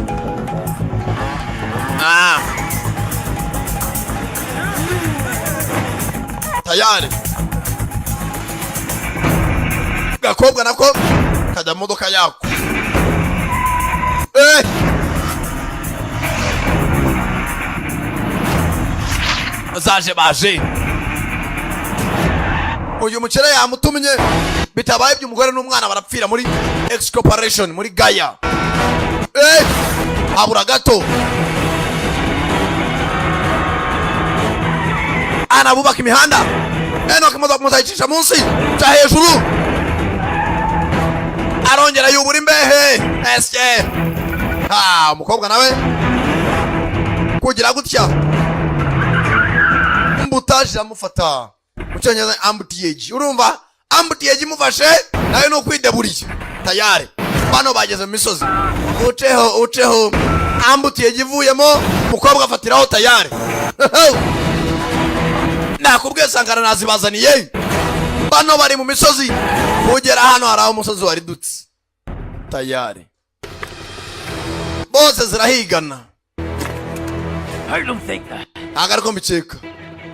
Tayari gakobwa nako kajya modoka yako. Zaje baje. Uyu mukere yamutumye bitabaye by'umugore n'umwana barapfira muri excoperation muri Gaya. Abura gato. Anabubaka imihanda. Eno kimodoka muzayicisha munsi cya hejuru. Arongera yubura imbehe. Eske. Umukobwa nawe kugira gutya. Mbutaje amufata. Mucyongereza ambutiage. Urumva ambutiage mufashe nayo no kwideburiye. Tayari. Bano bageze mu misozi. Uceho ambutiage ivuyemo mukobwa afatiraho tayari. Nakubwiye sankara nazibazaniye. Bano bari mu misozi. Kugera hano haraho umusozi wari dutse. Tayari. Bose zirahigana. I don't think that. Agariko mbiceka.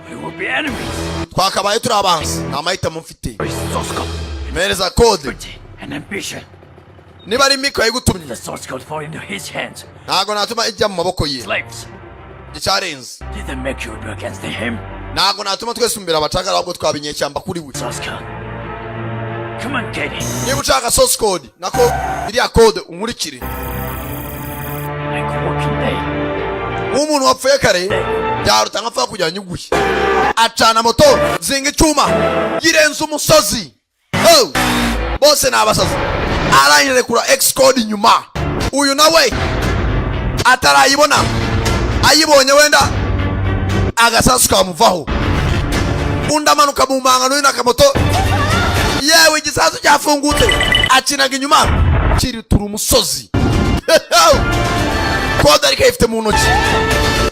We will be enemies. Twakabaye turi abansi. Namahitamo mfite. Mereza code. An ambition. Niba ari miko yigutumye. The source code fall into his hands. Ntago natuma ijya mu maboko ye. Slaves. Icarenze. Did they make you work against him? Ntago natuma twesumbira abacakara ahubwo twabinye cyamba kuri we. Source code. Come on, get it. Niba ushaka source code nako iriya code umurikire. Like working day. Umuntu wapfuye kare byaruta nkapfa kujya nyuguye. Acana moto zinga icyuma yirenza umusozi. Bose nabasaza. Arangire kura X code inyuma. Uyu nawe atarayibona. Ayibonye wenda agasasu kamuvaho. Undamanuka mu manga n'uyu nakamoto. Yewe igisasu cyafungutse. Akinaga inyuma kiritura umusozi. Code ariko ifite mu ntoki.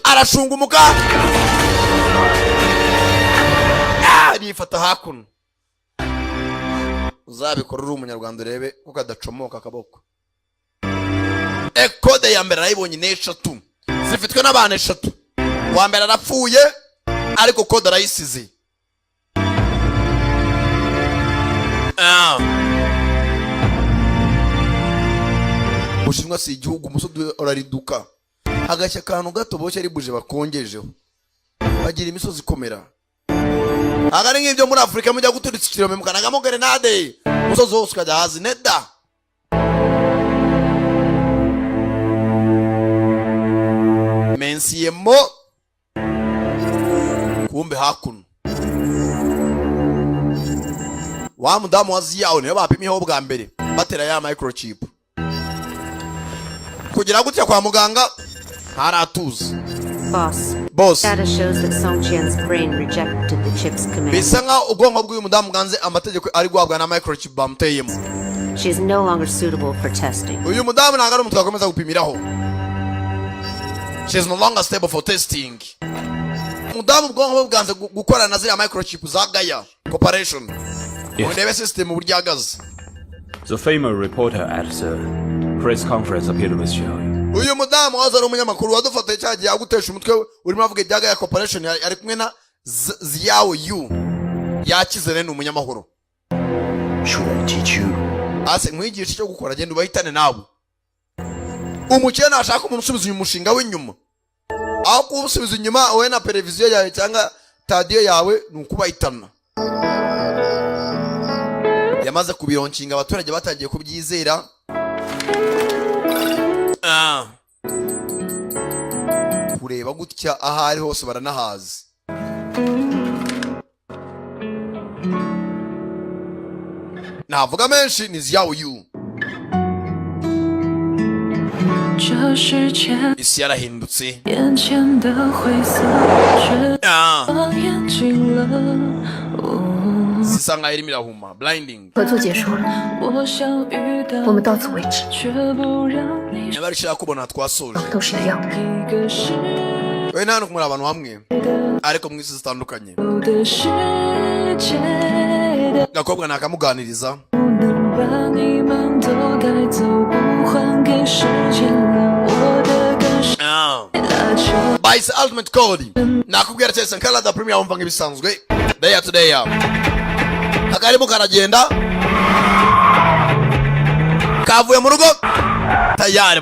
Arashungumuka. Nifata hakuno. Uzabikora uri umunyarwanda urebe kuko adacomoka akaboko. Code ya mbere arayibonye n'eshatu. Zifitwe n'abantu eshatu. Wa mbere arapfuye ariko code arayisize. igihugu umusozi urariduka hagashya akantu gato boshye ari buje bakongejeho bagira imisozi ikomera agari nk'ibyo muri Afrika mujya guturitsa ikirombe mukanagamo grenade umusozi wose ukajya hazi neda mensiyemo kumbe hakuno wa mudamu waziyaho niyo bapimiyeho bwa mbere batera ya microchip kugira gutya kwa muganga haratuza Boss. Data shows that Song Qian's brain rejected the chip's command. Bisa nka ubwonko bw'uyu mudamu bwanze amategeko ari guhabwa na microchip bamuteyemo. She is no longer suitable for testing. Uyu mudamu ntabwo ari umuntu twakomeza gupimiraho. She is no longer stable for testing. Mudamu ubwonko bwanze gukorana na ziriya microchip za Gaia Corporation. Ndebe system uburyo agaze. The famous reporter at the press conference appeared with you. Uyu mudamu waza ari umunyamakuru wadufataye cyagiye agutesha umutwe urimo avuga ibya Gaia Corporation ari kumwe na Ziao Yu yakizere ni umunyamahoro. Ase nkwigisha cyo gukora genda ubahitane nawe. Umukene ashaka umuntu usubiza umushinga w'inyuma. Aho kubusubiza inyuma wowe na televiziyo yawe cyangwa radio yawe nukubahitana. Yamaze kubironkinga abaturage batangiye kubyizera. Kureba gutya ahari hose baranahazi. Navuga menshi ni Ziao Yu. Isi yarahindutse. Sisa nka irimo irahuma blinding. 合作结束了，我们到此为止。 Nabarishaka kubona twasoje. 都是一样的。 We nano kumura abantu hamwe ariko mwisi zitandukanye. Gakobwa nakamuganiriza. Bice ultimate code. Nakubwira cyane sankara da premier umva ngibisanzwe. Day to day. Akaribu karagenda. Kavuye mu rugo. Tayari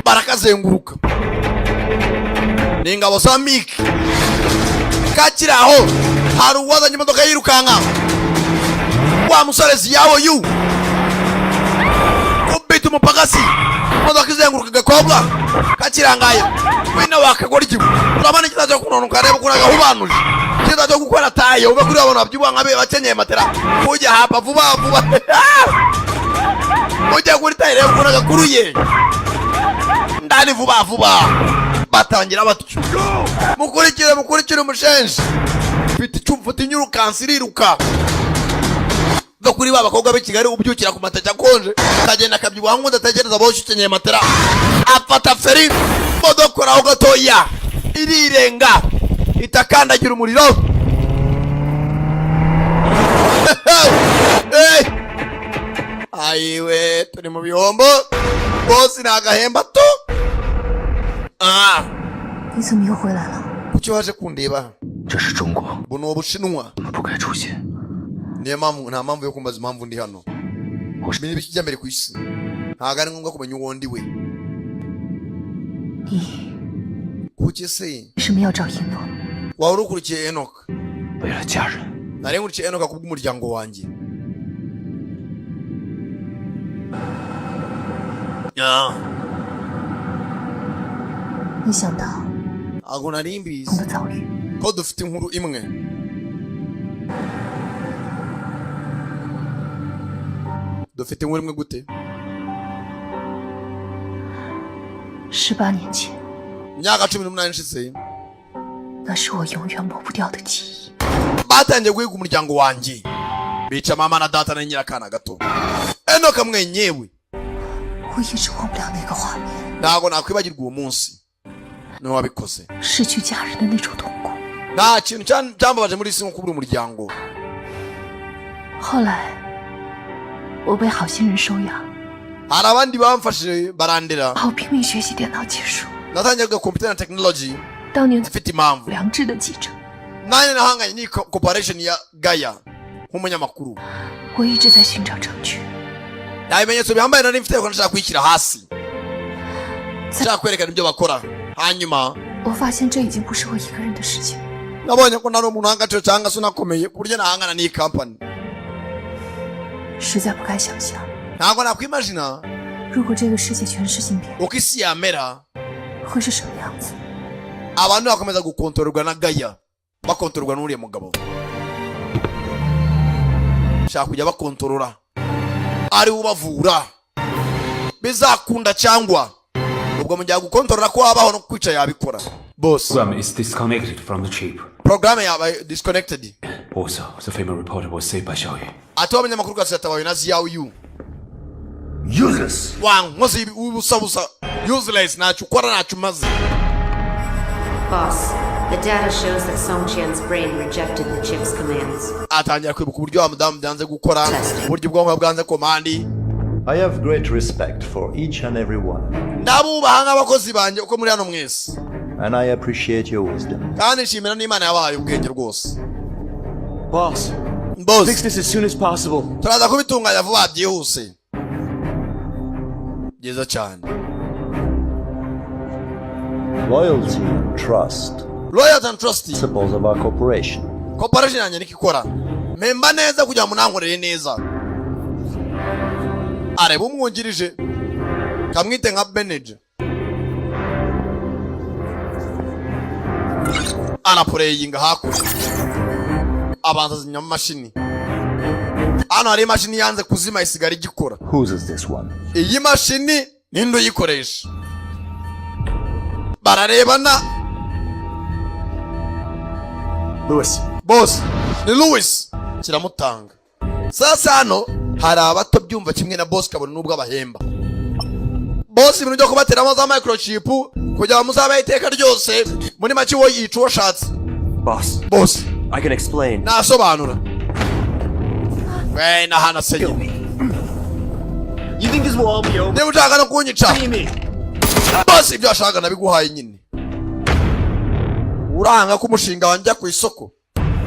barakazenguruka. Ningabo za Mik. Kakiraho hari uwazanye imodoka yirukanka. Wa musore Ziao Yu. Kubita umupagasi. Imodoka izenguruka Gakobwa. Kakirangaye. Wina wakagora igibu. Urabana kizaje kunonuka reba kunaga hubanuje. Kizaje gukora taye ube kuri abantu babyuba nkabe bakenyeye matera. Kujya hapa vuba vuba. Mujya kuri taye reba kunaga kuruye. Ndani vuba vuba. Batangira batyo. Mukurikire umushenshi. Mfite icyumva tinyurukansi iriruka. Kuri baba bakobwa be Kigali ubyukira ku mata cyakonje kagenda kabyibuha ngo ndategereza boshye ukenyeye matera afata feri modokora aho gatoya irirenga itakandagira umuriro. Ayiwe turi mu bihombo bosi nagahemba to. 你怎么又回来了？ Kuki waje kundeba? 这是中国， Buno Bushinwa. 我们不该出现。 Niyo mpamvu nta mpamvu yo kumbaza impamvu ndi hano. Menya ibikijya mbere ku isi. Ntago ari ngombwa kumenya uwo ndi we. 你 Kuki se? 为什么要找银诺？ Wari ukurikiye Enoch. 为了家人， Nari nkurikiye Enoch kubw'umuryango wanjye. Ya. 没想到 Ago nari 我 mbizi 的遭遇。 ko dufite inkuru imwe. Dufite inkuru imwe gute? 18年前， Imyaka 18 ishize 那是我永远抹不掉的记忆。 batangiye guhiga umuryango wanjye. Bica mama na data na nyirakana gato. Enoch mwenyewe. 我一直忘不了那个画面， Ntago nakwibagirwa uwo munsi. Ni wabikoze. 失去家人的那种痛苦。 Nta kintu cyambabaje muri isi nko kubura umuryango. 后来，我被好心人收养， Hari abandi bamfashije barandera. 好拼命学习电脑技术。 Natangiye kwiga computer na technology. 当年 Mfite impamvu. 良知的记者， Nanjye nahanganye ni corporation ya Gaia nk'umunyamakuru. 我一直在寻找证据， nta bimenyetso bihambaye nari mfite ko nshaka kwishyira hasi nshaka kwerekana ibyo bakora hanyuma 我发现这已经不是我一个人的事情。 nabonye ko nari umuntu w'agaciro cyangwa se unakomeye ku buryo nahangana n'iyi company 实在不敢想象， ntabwo nakwimagina 如果这个世界全是性别， uko isi yamera 会是什么样子？ abantu bakomeza gukontororwa na Gaya bakontororwa n'uriya mugabo shaka kujya bakontorora ari ubavura bizakunda cyangwa ubwo mujya gukontorora ko wabaho no kwica yabikora boss Program is disconnected from the chip. program yaba disconnected Also, the female reporter was saved by Xiaoyu. ati abanyamakuru gasatabaye na Xiaoyu Useless. wankoze ubusabusa useless ntacyo ukora ntacyo umaze. Boss, the data shows that Song Qian's brain rejected the chip's commands. atangira kwibuka uburyo wa mudamu byanze gukora uburyo ubwonko bwanze komandi. I have great respect for each and every one, ndabubaha nk'abakozi banjye uko muri hano mwese and I appreciate your wisdom. kandi nshimira n'Imana yabahaye ubwenge rwose. Boss, boss fix this as soon as possible. turaza kubitunganya vuba byihuse byiza cyane. Loyalty and trust, Loyalty and trust principles of our corporation. corporation yanjye nikikora memba neza kugira ngo munankorere neza. areba umwungirije kamwite nka manager anapureyinga hakurya abanza zinya mu mashini. hano hari imashini yanze kuzima isigara igikora. Whose is this one? iyi mashini ninde uyikoresha bararebana. Lewis. boss ni Lewis kiramutanga. sasa hano hari abato byumva kimwe na boss kabone nubwo abahemba. boss ibintu byo kubateramo za microchip kugira ngo muzabe iteka ryose muri make wo yica uwo ashatse. boss I can explain. nasobanura we nahana senyo. You think this will all be over? niba ushaka no kunyica boss ibyo ashaka nabiguhaye nyine. uranga ko umushinga wanjye ku isoko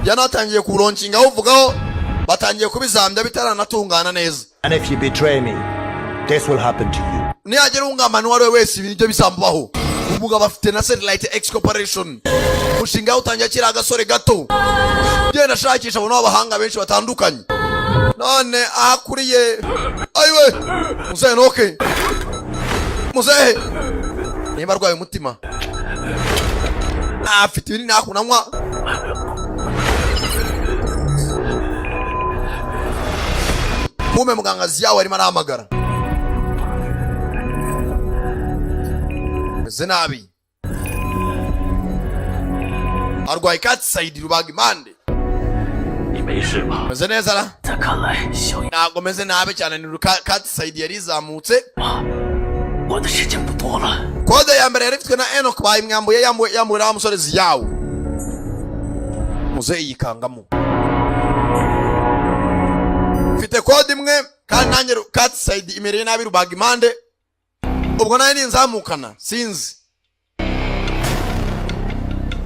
yanatangiye kuronkinga uvugaho batangiye kubizambya bitaranatungana neza. And if you betray me, this will happen to you. niyagira ungamana uwo ari we wese ibintu byo bisambaho. umugabo afite na Satellite X Corporation umushinga utangiye kiri agasore gato genda ashakisha abantu b'abahanga benshi batandukanye none ahakuriye ayiwe muzehe noke muzehe niba arwaye umutima afite ibinini nakunanywa kume muganga Ziyawe arimo arahamagara meze nabi arwaye katsayidi rubaga impande. 你没事吧？ meze neza ra 在看来，小雨， ntabwo meze nabi cyane ni katsayidi yarizamutse 我的时间不多了。 kode ya mbere yarifitwe na Enoch bayimwambuye yambuye wa musore Ziyawe muzehe yikangamo. mfite kode imwe kandi nanjye katsayidi imereye nabi rubaga impande ubwo nayo ninzamukana sinzi.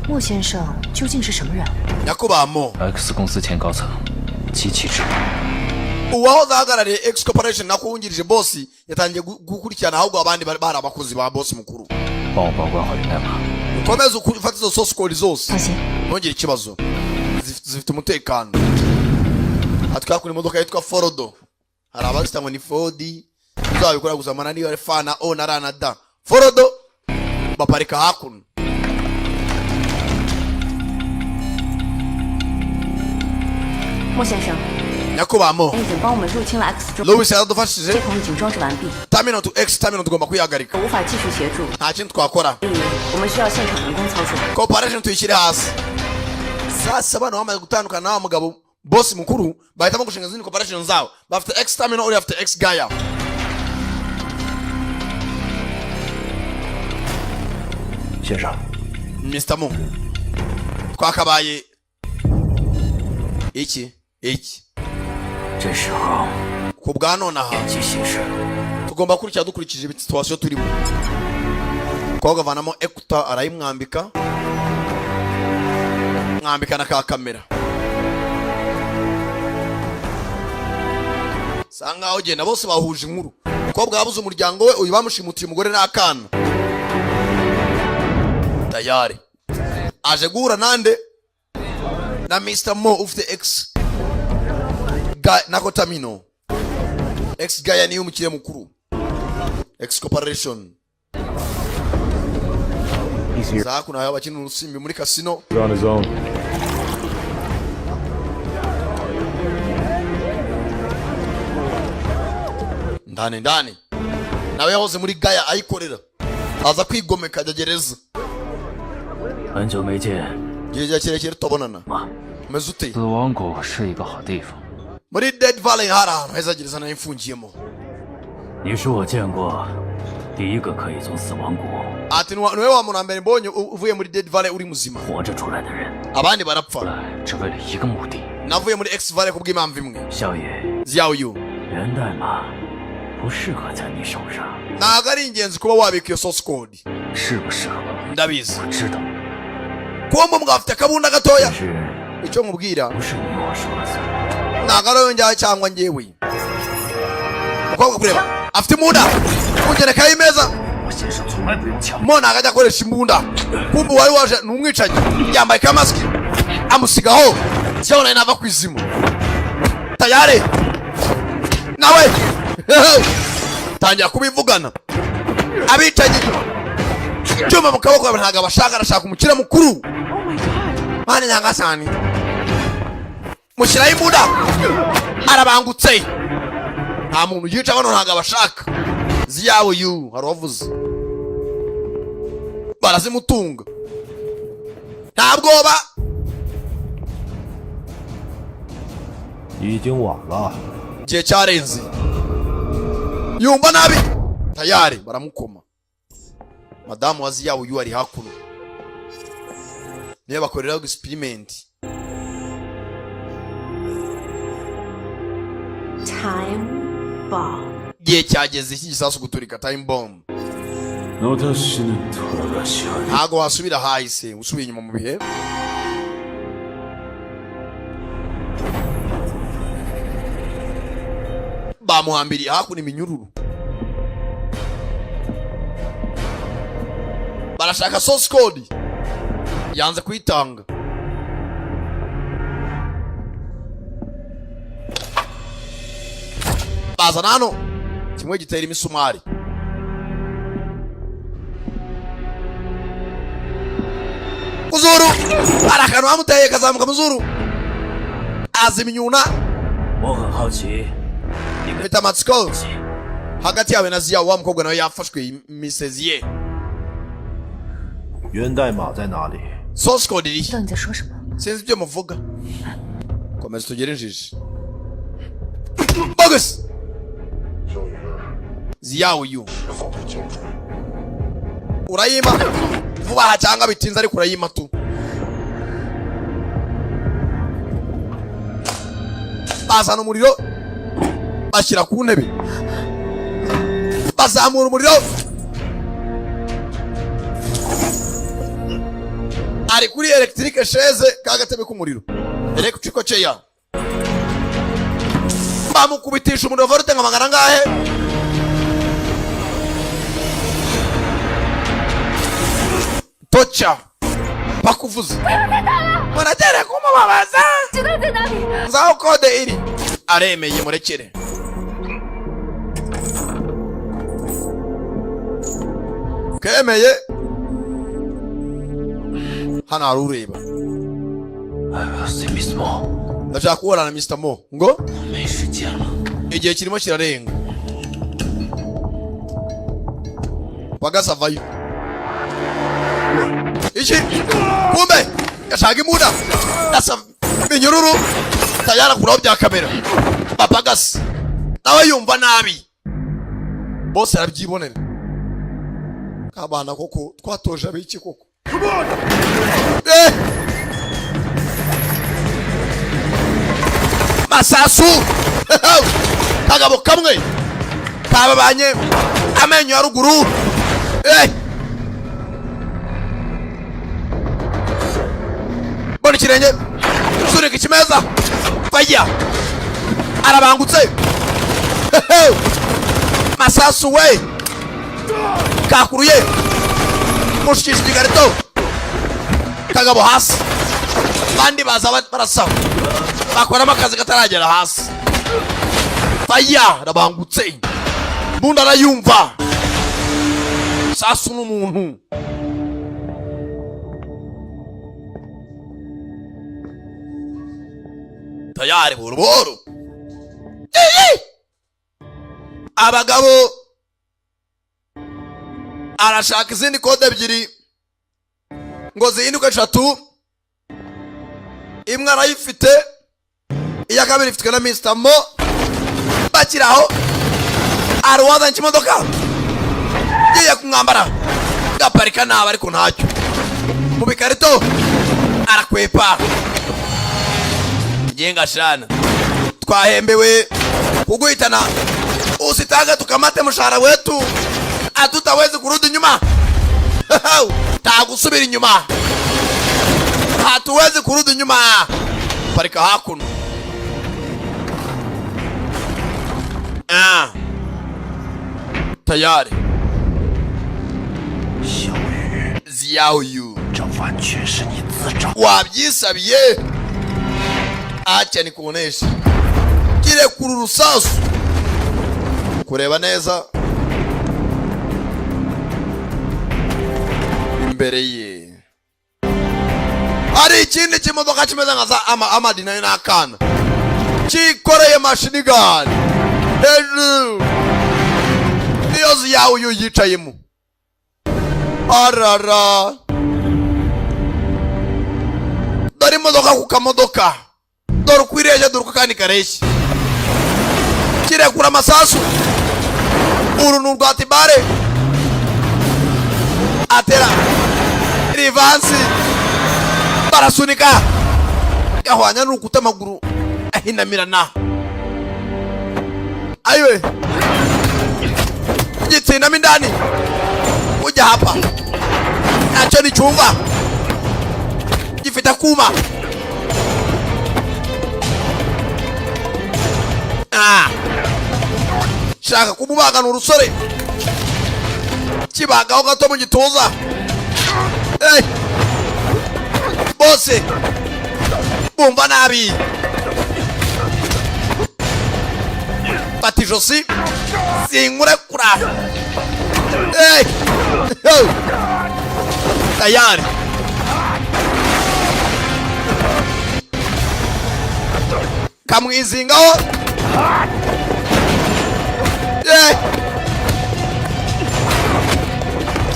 莫先生究竟是什么人？ nyakubahamo X 公司前高层，机器制。 uwahoze ahagarariye X Corporation nako wungirije boss yatangiye gukurikirana ahubwo abandi bari abakozi ba boss mukuru. 帮我保管好源代码。 ukomeze ufate izo source code zose 放心， ntugire ikibazo zifite umutekano. atwakura imodoka yitwa Forodo hari abazita ngo ni Ford uzabikora guzamana niyo F na O na R na D. Forodo baparika hakuno. 莫先生， nyakubahamo 已经帮我们入侵了 X 中， Louis yaradufashije 系统已经装置完毕， terminal to X terminal tugomba kwihagarika 无法继续协助， nta kintu twakora 所以我们需要现场人工操作。 corporation tuyishyire hasi. sasa bano bamaze gutandukana na mugabo boss mukuru bahitamo gushinga izindi corporation zabo bafite X terminal uri afite X Gaya. Mr. Mo twakabaye iki 这时候 ku bwa nonaha 眼睛行事， tugomba kurikira dukurikije situation turimo. Kwa gavanamo ekuta arayimwambika mwambika na ka kamera. sanga ugenda bose bahuje inkuru umukobwa yabuze umuryango we uyu bamushimutiye umugore n'akana tayari aje guhura nande na Mr. Mo ufite X Nakotamino X Gaya niyo umukire mukuru X Corporation Zaku nayo abakina urusimbi muri casino on his own. ndani nawe yahoze muri Gaya ayikorera aza kwigomeka ajya gereza 很久没见， gihe kirekire tubonana umeze ute 死亡谷是一个好地方。 muri Dead Valley hari ahantu heza gereza nayo imfungiyemo 你是我见过第一个可以从死亡谷 ati niwe wa muntu mbere mbonye uvuye muri Dead Valley uri muzima 活着出来的人， abandi barapfa 只为了一个目的。 navuye muri X Valley kubw'impamvu imwe 小野， ziyawo yu 源代码不适合在你手上， ntago ari ingenzi kuba wabika iyo source code 适不适合 ndabizi 我知道， kuba mbwa afite akabunda gatoya 但是 icyo nkubwira 不是你我说了算。 ntago ari wowe njyawe cyangwa njyewe umukobwa kureba afite imbunda kugerekaho imeza 我先生从来不用枪。 mo ntago ajya akoresha imbunda kumbe wari waje ni umwicanyi yambaye ka mask amusigaho cyangwa nawe nava ku izimu tayari nawe tangira kubivugana abicanyi cyuma mu kaboko ntago abashaka arashaka umukire mukuru mani nyangasani mushyiraho imbunda arabangutse nta muntu yica bano ntago abashaka ziyawo yu hari uwavuze barazimutunga nta bwoba 已经晚了。 igihe cyarenze yumva nabi tayari baramukoma madamu wa ziyawo yu ari hakuno niyo bakoreraho experiment Time bomb. igihe cyageze iki gisasu guturika time bomb ntago wasubira hahise usubiye inyuma mu bihe bamuhambiriye hakuno iminyururu barashaka source code yanze kuyitanga bazana hano kimwe gitera imisumari kuzuru arakanu bamuteye kazamuka muzuru azima inyuna 我很好奇， mfite amatsiko hagati yawe na ziyawo wa mukobwa nawe yafashwe imisezi ye 源代码在哪里？ source code iri 知道你在说什么？ sinzi ibyo muvuga komeza tugere injiji bogus ziyawo yu urayima vuba aha cyangwa bitinze ariko urayima tu bazana umuriro bashyira ku ntebe bazamura umuriro ari kuri electric chaise kagatebe k'umuriro electric chair bamukubitisha umuriro volte nka magana ngahe tocha bakuvuze muratere kumubabaza nzaho kode iri aremeye murekere kemeye hano hari ureba ndashaka kubona na Mr. Mo ngo igihe kirimo kirarenga bagasavayo iki kumbe yashaka imbunda ndasa minyururu tayara kuraho bya kamera babagasa nawe yumva nabi bose arabyibonera kabana koko twatoje abiki koko masasu kagabo kamwe kababanye amenyo ya ruguru bona ikirenge sunika ikimeza faya arabangutse masasu we kakuruye mushikisha igikarito kagabo hasi bandi baza barasa bakora amakazi kataragera hasi faya rabangutse mbunda arayumva sasu n'umuntu tayari boroboro abagabo arashaka izindi kode ebyiri ngo zihinduke 3 imwe arayifite iya kabiri ifitwe na Mr. Mo bakiraho arwaza nkimodoka giye kumwambara gaparika naba ariko ntacyo mu bikarito arakwepa jenga shana twahembewe kuguhitana usitanga tukamate mshahara wetu hatutawezi kurudi nyuma tagusubira inyuma hatuwezi kurudi nyuma parika hakuno tayari Xiaoyu wabyisabiye acha nikuonesha kile kururusasu kureba neza imbere ye hari ikindi kimodoka kimeze nka amadina n'akana kikoreye machine gun hejuru niyo Xiaoyu yicayemo arara dore imodoka ku kamodoka dore ukwireje dore ukakandi kareshya kirekura amasasu uru n'urwatibare atera rivansi barasunika gahwanya n'urukuta amaguru ahinamirana ayiwe gitsindamo indani ujya hapa ntacyo nicyumva gifite akuma shaka kumubagana urusore kibagaho gato mu gituza bose bumva nabi fata ijosi sinkurekura tayari kamwizingaho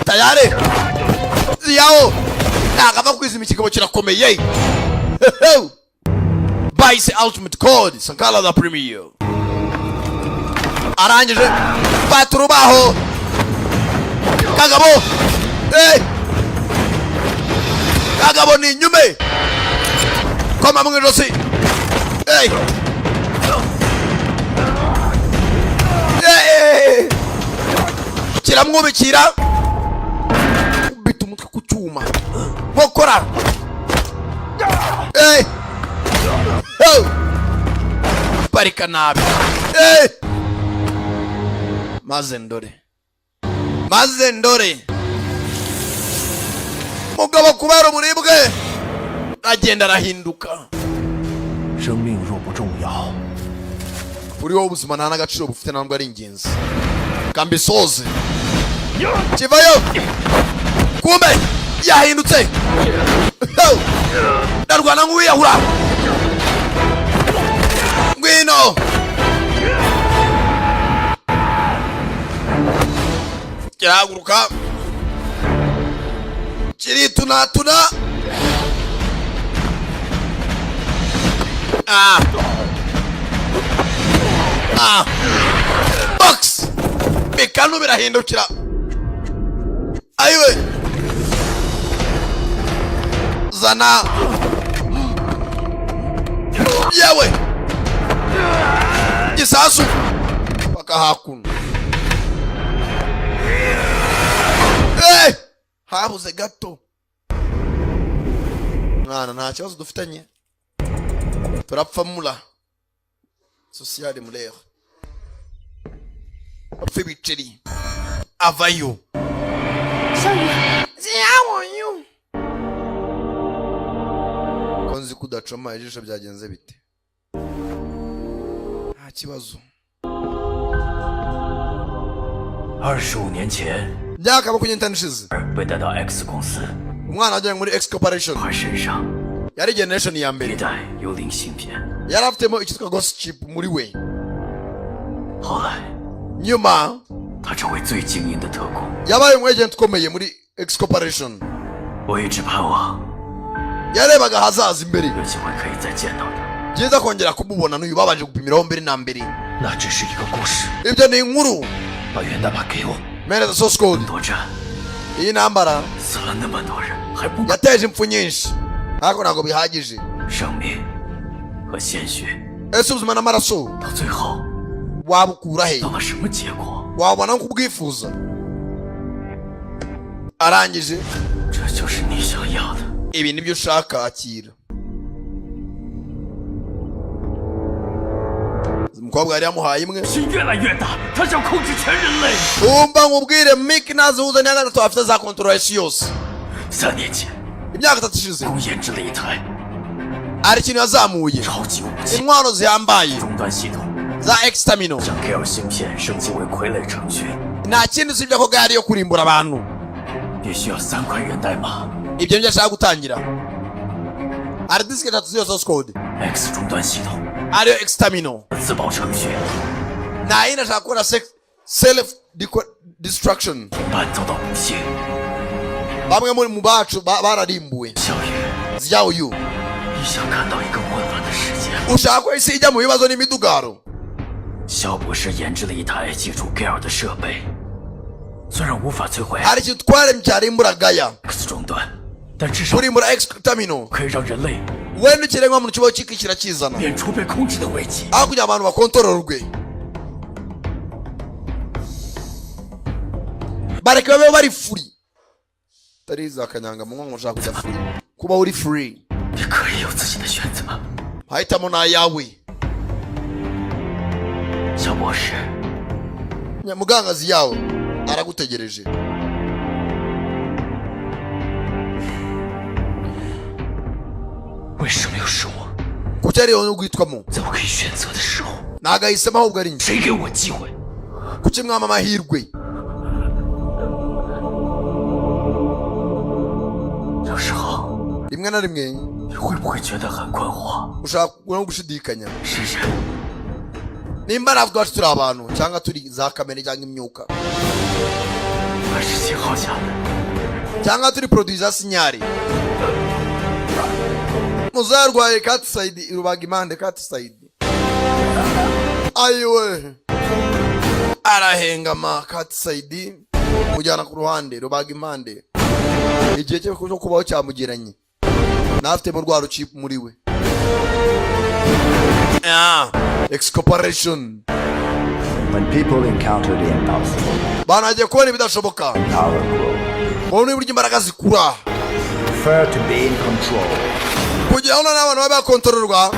tayari Xiao nagava kwizima ikigabo kirakomeye Vice Ultimate Code Sankara the Premier arangije baturubaho kagabo kagabo ni nyume koma mu ijosi kiramwubikira ubita umutwe ku cyuma nkokora parika nabi maze ndore mugabo kubera umuribwe agenda arahinduka uriho ubuzima nta n'agaciro bufite ntabwo ari ingenzi kambisoze kivayo kumbe yahindutse ndarwana nk'uwiyahura ngwino kirahaguruka kiritunatuna box bikanu birahindukira ayiwe zana yewe gisasu paka hakuno habuze gato mwana nta kibazo dufitanye turapfa mula sociale mulere apfa ibiceri avayo. Konzi kudacoma ijisho byagenze bite? Nta kibazo. 25年前， myaka 25 ishize 被带到 X 公司， umwana wajyanywe muri X Corporation. 他身上 yari generation ya mbere 一代幽灵芯片。 yari afitemo icyitwa ghost chip muri we. 后来， nyuma 他成为最精英的特工。 yabaye umwagent ukomeye muri X Corporation. 我一直盼望 yarebaga hazaza imbere 有机会可以再见到他。 byiza kongera kumubona n'uyu babanje gupimiraho mbere na mbere. 那只是一个故事。 ibyo ni inkuru. 把源代码给我。 mereza source code. 多战， iyi ntambara 死了那么多人，还不 yateje impfu nyinshi ariko ntabwo bihagije. 生命和鲜血， ese ubuzima n'amaraso 到最后 wabukura he? 到了什么结果？ wabona nko kubwifuza. arangije 这就是你想要的。 ibi nibyo ushaka akira. umukobwa yari yamuhaye imwe. 心越来越大，他想控制全人类。 umva nkubwire Mick nazihuza neza gatatu afite za control isi yose. 3年前， imyaka 3 ishize 共研制了一台 hari ikintu yazamuye 超级武器 intwaro zihambaye 终端系统， za exterminal. 将 Gale 芯片升级为傀儡程序， nta kindi usibye ko gari yo kurimbura abantu. 必须要3块源代码。 ibyo nibyo ashaka gutangira. hari disk 3 zose source code. X 终端系统 ariyo exterminal. 自保程序， nta yindi ashaka gukora self destruction. 同伴遭到不幸。 bamwe muri mu bacu bararimbuwe. 小雨， ziyaho yu 你想看到一个混乱的世界？ ushaka ko isi ijya mu bibazo n'imidugaro. 肖博士研制了一台记住 Gale 的设备，虽然无法摧毁 hari ikintu twaremye cyarimbura Gaia. X 终端，但至少 kurimbura exterminal 可以让人类 wenda ikiremwamuntu kibaho kikishyira kizana 免除被控制的危机。 aho kugira abantu bakontororwe. bareke babeho bari free. tariza akanyanga mu nko ushaka kujya free. kuba uri free 你可以有自己的选择。 mahitamo ni ayawe. 肖博士， mugangazi yawe aragutegereje. 为什么又是我？ kuki ariyo no guhitwamo 在我可以选择的时候， ntago ahisemo ahubwo ari njye. 谁给我机会？ kuki mwama amahirwe. 有时候 rimwe na rimwe 你会不会觉得很困惑？ ushaka no gushidikanya. 是人 nimba natwe iwacu turi abantu cyangwa turi za kamere cyangwa imyuka 还是信号下的？ cyangwa turi produit za sinyari. muzarwaye katisayidi rubaga impande katisayidi. ayiwe arahengama katisayidi mujyana ku ruhande rubaga impande. igihe cyo kubaho cyamugeranye nafitemo rwa rucipe muri we. X Corporation. When people encounter the impossible, banagiye kubona ibidashoboka. power grows. Bona uburyo imbaraga zikura. Prefer to be in control. kugira ngo n'abantu babe bakontororwa.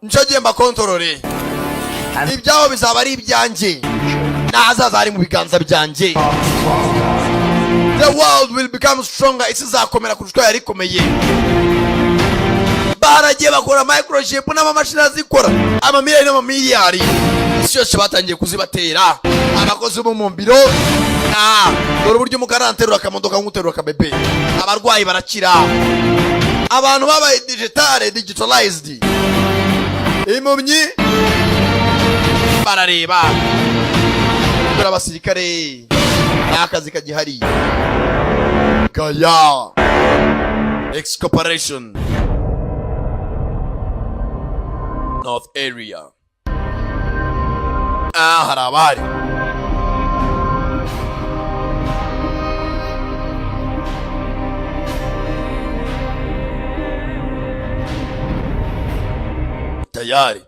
nicyo gihe mbakontorore. ibyaho bizaba ari ibyanjye. n'ahazaza ari mu biganza byanjye. The world will become stronger. isi izakomera kurusha yari ikomeye. baragiye bakora microchip n'amamashini azikora amamiliyoni n'amamiliyari. isi yose batangiye kuzibatera. abakozi bo mu biro dore uburyo umugara anterura akamodoka nk'uterura akabebe. abarwayi barakira. abantu babaye digitalized. impumyi barareba. dore abasirikare n'akazi kagihari. Gaia X Corporation North Area. hari abari tayari.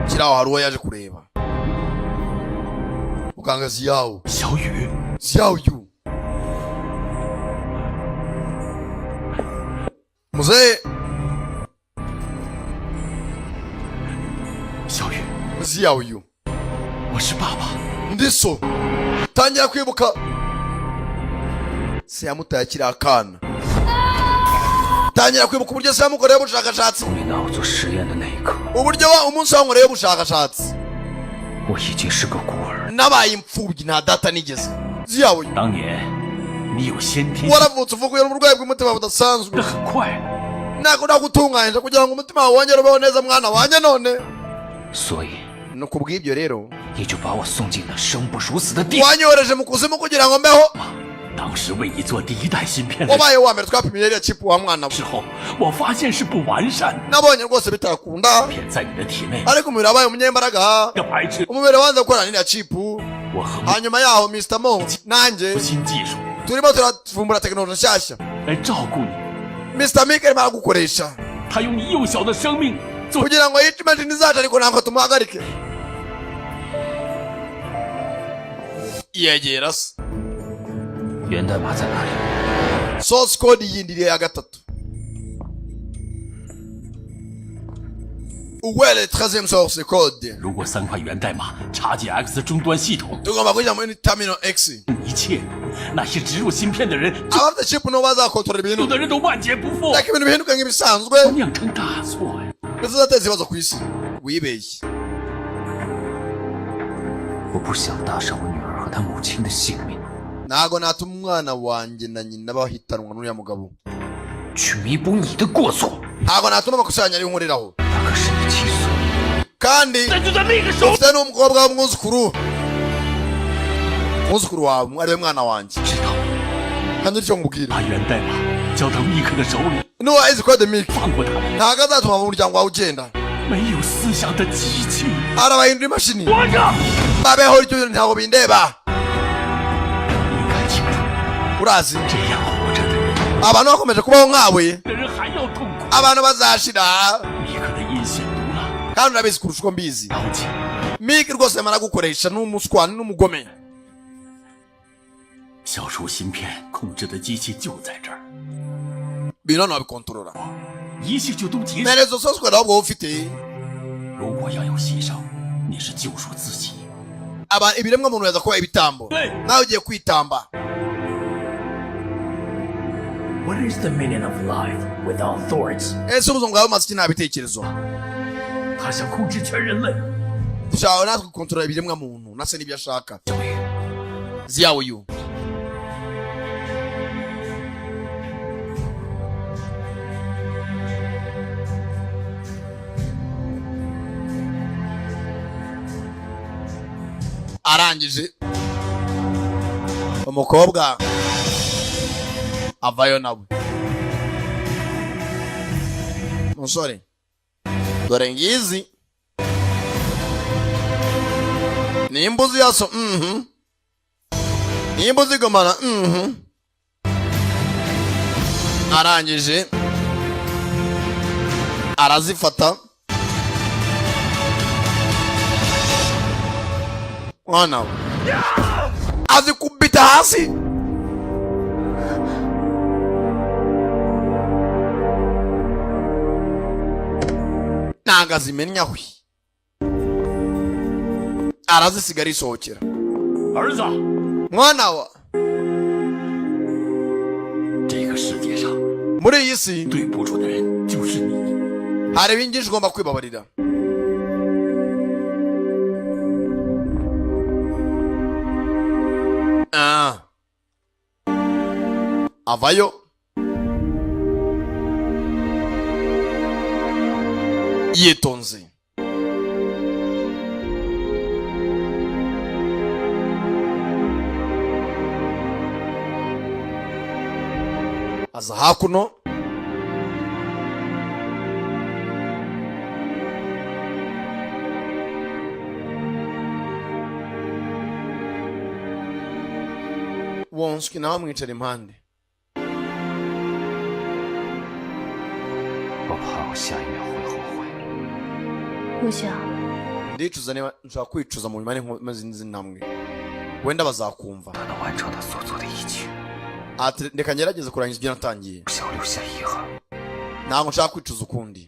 kiraho hari uwo yaje kureba. muganga ziyawo 小雨， ziyawo yu Mzee 小雨， ziyawe uyu 我是爸爸。 ndiso tangira kwibuka se yamutaye akiri akana tangira kwibuka uburyo se yamukoreye ubushakashatsi 让我做实验的那一刻， uburyo umunsi wankoreye ubushakashatsi 我已经是个孤儿。 nabaye imfubyi nta data nigeze ziyawe uyu 当年你有先天， waravutse uvuguye n'uburwayi bw'umutima budasanzwe 那很快， nako nagutunganyije kugira ngo umutima wawe wongere ubeho neza mwana wanjye none 所以 no kubw'ibyo rero 你就把我送进了生不如死的地狱。 wanyohereje mu kuzimu kugira ngo mbeho 当时为你做第一代芯片的 wabaye uwa mbere twapimiye iriya chipu wa mwana we 之后，我发现是不完善的， nabonye rwose bitakunda 片在你的体内， ariko umubiri wabaye umunyembaraga 个白痴。 umubiri wanze gukorana n'iriya chipu 我和 hanyuma yaho Mr. Mo nanjye 新技术 turimo turavumbura tekinoloji nshyashya 来照顾你， Mr. Mike arimo aragukoresha 他用你幼小的生命做 kugira ngo yice imashini zacu ariko ntabwo tumuhagarike yegera se 源代码在哪里？ source code yindiriye ya gatatu uwele 13e source code 如果3块源代码插进 X 终端系统， tugomba kujya muri terminal X 一切那些植入芯片的人， abafite chip no bazakontorora 所有 ibintu 的人都万劫不复， ariko ibintu bihinduka nk'ibisanzwe 酿成大错呀！ bizateza ibibazo ku isi wibeshye 我不想搭上我女儿和她母亲的性命， ntago natuma umwana wanjye na nyina bahitanwa n'uriya mugabo 去弥补你的过错。 ntago natuma amakosa yanyu ariho nkoreraho 那可是你亲孙， kandi 但就在那个时候， ufite n'umukobwa w'umwuzukuru umwuzukuru wawe ariwe mwana wanjye 知道 kandi icyo nkubwira 把源代码交到密克的手里， nuwa izi code Mike 放过他， ntago azatuma mu muryango wawe ugenda 没有思想的机器， arabahindura imashini 活着。 babeho icyo bintu ntago bindeba 你看清楚， urazi 这样活着的人， abantu bakomeje kubaho nkawe 的人还要痛苦。 abantu bazashira 密克的阴险毒辣， kandi urabizi kurusha uko mbizi 了解。 Mike rwose yamara gukoresha n'umuswani n'umugome 消除芯片控制的机器就在这儿， ibintu hano babikontorora 一切就都结束。 merezo zose ukora ahubwo wowe ufite 如果要有牺牲，你是救赎自己。 ibiremwa muntu yaza kuba ibitambo nawe ugiye kwitamba What is the meaning of life without thoughts? ese ubuzima bwawe bumaze iki nta bitekerezo 他想控制全人类。 dushaka natwe gukontorora ibiremwa muntu nase n'ibyo ashaka ziyawe uyu arangije umukobwa avayo nawe musore dore ngizi nimbuzi yaso nimbuzi gomana arangije arazifata mwana we azikubita hasi ntago azimenyawe arazisiga arisohokera 儿子， mwana wa 这个世界上 muri iyi si 对不住的人就是你。 hari ibintu byinshi ugomba kwibabarira avayo yitonze aza hakuno wonswi nawe amwicara impande 我怕我下一秒会后悔。不想， ndicuza niba nshobora kwicuza mu nyuma y'inkomezi n'intambwe wenda bazakumva 他能完成他所做的一切， ati reka ngerageze kurangiza ibyo natangiye 不想留下遗憾。ntabwo nshaka kwicuza ukundi.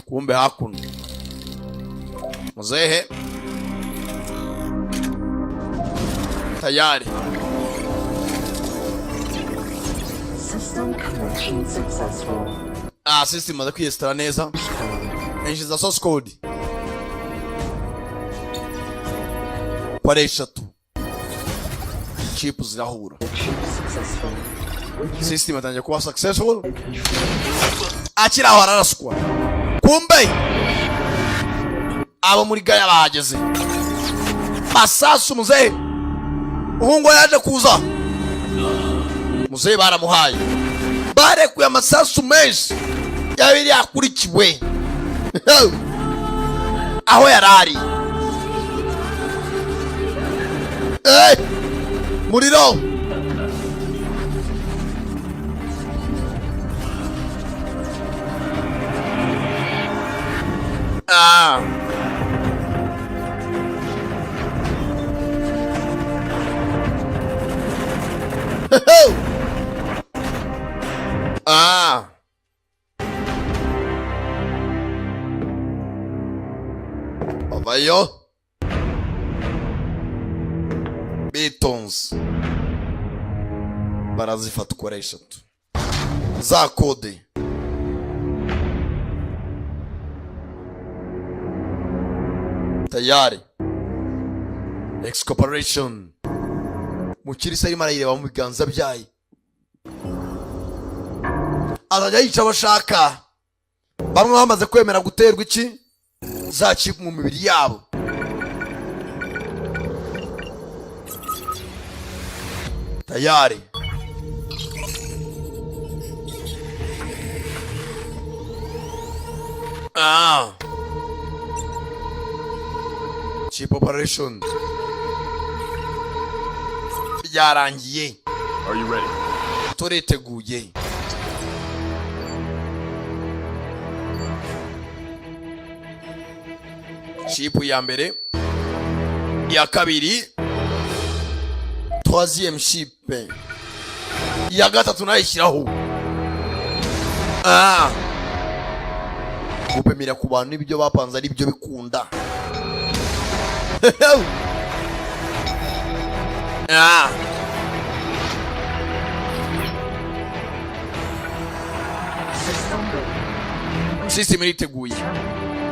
Kumbe hakuno muzehe tayari. System connection successful. System imaze kwiyesitara neza. Yinjiza source code kwa ari 3. Chip zirahura. System atangiye kuba successful. Akiraho araraswa. Kumbe abo muri gaya bahageze. Masasu muzehe. Uhungu yaje kuza. Muzehe baramuhaye. Barekuye amasasu menshi. Yabiri yakurikiwe. Aho yarari. Muriro. Bavayo. Betons. Barazifata uko ari 3. Za kode. Tayari. Excorporation. Mukirisa arimo arayireba mu biganza byayo. Azajya yica abashaka. Bamwe bamaze kwemera guterwa iki? Za chip mu mibiri yabo. Tayari. Chip operation. Byarangiye. Are you ready? Turiteguye. Chip ya mbere. Ya kabiri. Troisième chip. Ya gatatu nayishyiraho. Gupemira ku bantu ibyo bapanze ari byo bikunda. System iriteguye.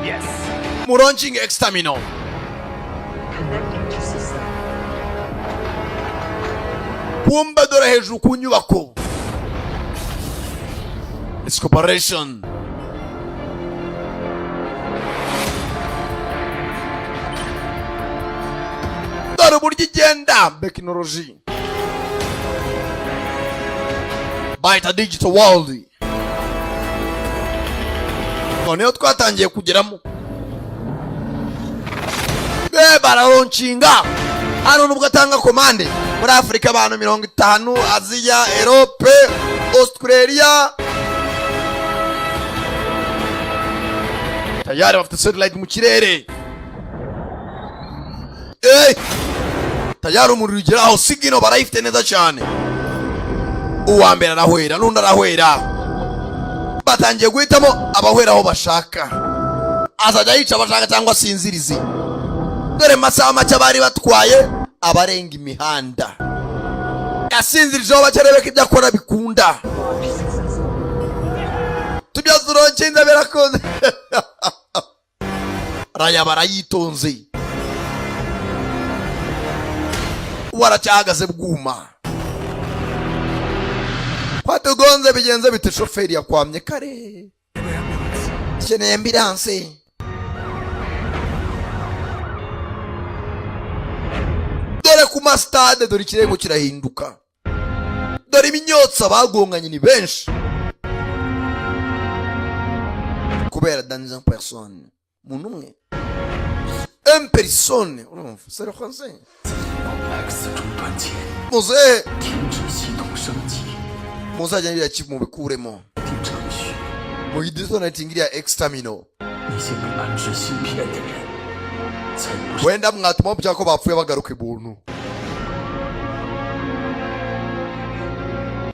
Yes. Launching exterminal. Connecting to system. Kumbe dore hejuru ku nyubako. Excorporation. Dore uburyo igenda. Technology. Byte digital world. Noneho twatangiye kugeramo. Baralonchinga. Hano nubwo atanga komande. Muri Afrika abantu 50, Aziya, Europe, Australia. Tayari bafite satellite mu kirere. Tayari umuriro ugeraho sigino barayifite neza cyane. Uwa mbere arahwera n'undi arahwera. Batangiye guhitamo abahwera aho bashaka. Azajya yica abashaka cyangwa sinzirizi. Dore masaha make bari batwaye abarenga imihanda. Yasinzirijeho bakerebeka ibyo akora bikunda. Tujya turonkinze birakoze. Raya barayitonze. Waracyahagaze bwuma. Kwatugonze bigenze bite shoferi yakwamye kare. Keneye ambulance. Dore ku stade dore ikirego kirahinduka. Dore iminyotsa bagonganye ni benshi. Kubera dans une personne. Umuntu umwe. Une personne. Urumva, c'est le français. Muze. Muzajya ngira chip mu bikuremo. Mu disconnecting ya exterminal. Wenda mwatuma byako bapfuye bagaruka ibuntu.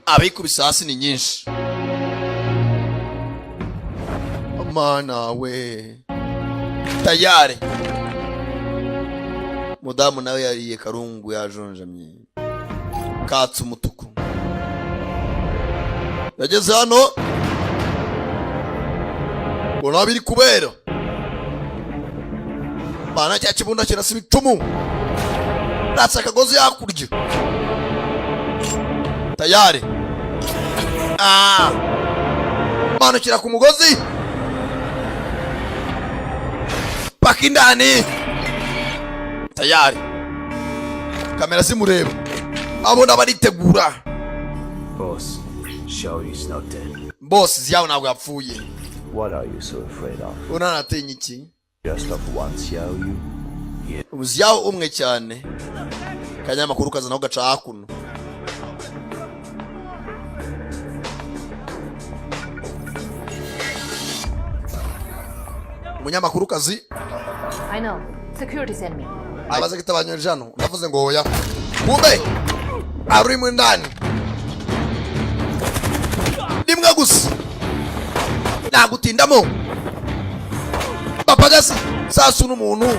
abikubise hasi ni nyinshi. Mana we. Tayari. Mudamu nawe yariye karungu yajonjamye. Katsu umutuku. Yageze hano. Bona biri kubera. Bana cya kibunda kirasiba icumu. Ratsa akagozi yakurya. Tayari. Manukira ku mugozi. Paka indani. Tayari. Kamera zimureba. Abona baritegura. Boss, Xiao is not dead. Boss, Xiao ntabwo yapfuye. What are you so afraid of? Unanatinya iki? Just of one Xiao Yu? Yeah. Xiao umwe cyane. Kanyamakuru kaza naho gaca hakuno. Umunyamakuru kazi. I know. Security sent me. Abaza kitabanywe jano. Ndavuze ngo oya. Kumbe. Ari mu ndani. Nimwe gusa. Nagutindamo. Papagasi sasu n'umuntu.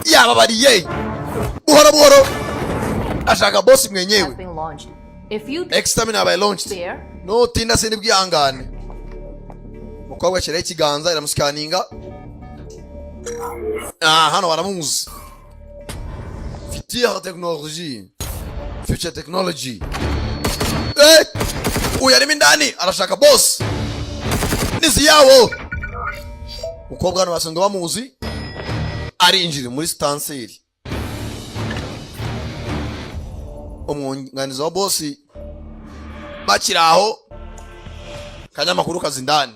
Yaba bariye. Buhoro buhoro. Ashaka boss mwenyewe. Exterminate by launched. No tinda sindi bwihangane. Mukobwa cyera ikiganza iramusikaninga. Hano baramuzi. Future technology. Uyu arimo indani arashaka boss. Nizi yawo. Mukobwa hano basanzwe bamuzi. Arinjira muri stanseri. Umwunganizi wa boss bakiraho. Kanyamakuru kazi ndani.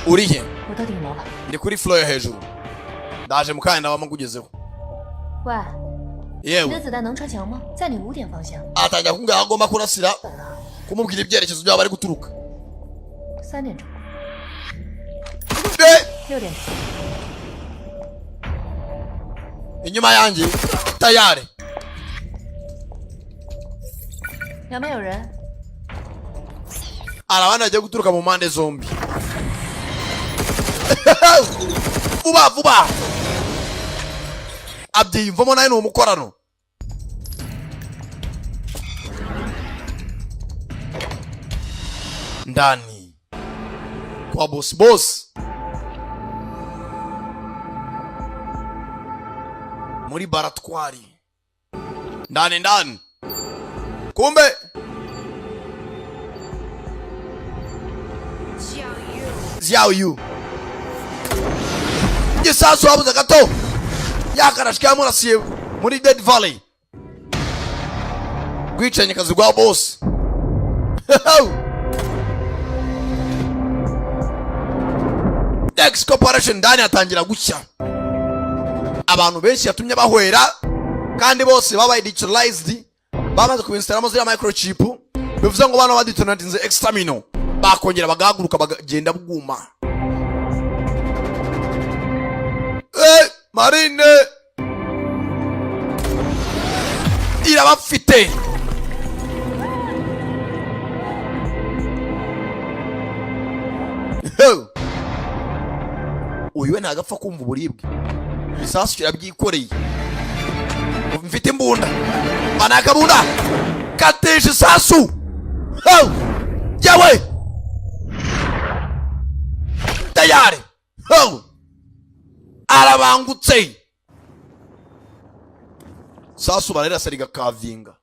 Urihe? Ndi kuri floor hejuru. Ndaje mukanda wamukugezeho. Yewe. Atajya kunga agomba kurasira. Kumubwira ibyerekezo byabo bari guturuka. 3点钟。6点。 Inyuma yanjye tayari. 有没有人？ Arabana agiye guturuka mu mpande zombi. Vuba vuba. Abdi mvomo naye no mukorano. Ndani. Kwa boss. Muri baratwari. Ndani. Kumbe. Xiao Yu. Gisasu abuza gato. Yakarashika murasiye muri Dead Valley. Gwicanye kazi gwa boss. Dex Corporation ndani atangira gucya. Abantu benshi yatumye bahwera kandi bose babaye digitalized. Bamaze kubinstalamo zira microchip. Bivuze ngo bana baditonatinze extermino. Bakongera bagahaguruka bagenda buguma. Marine irabafite. Uyu we ntagapfa kumva uburibwe. Bisasu kirabyikoreye. Mfite imbunda. Manaka bunda. Katisha sasu. Yawe. Tayari. Arabangutse. Sasu barera sariga kavinga.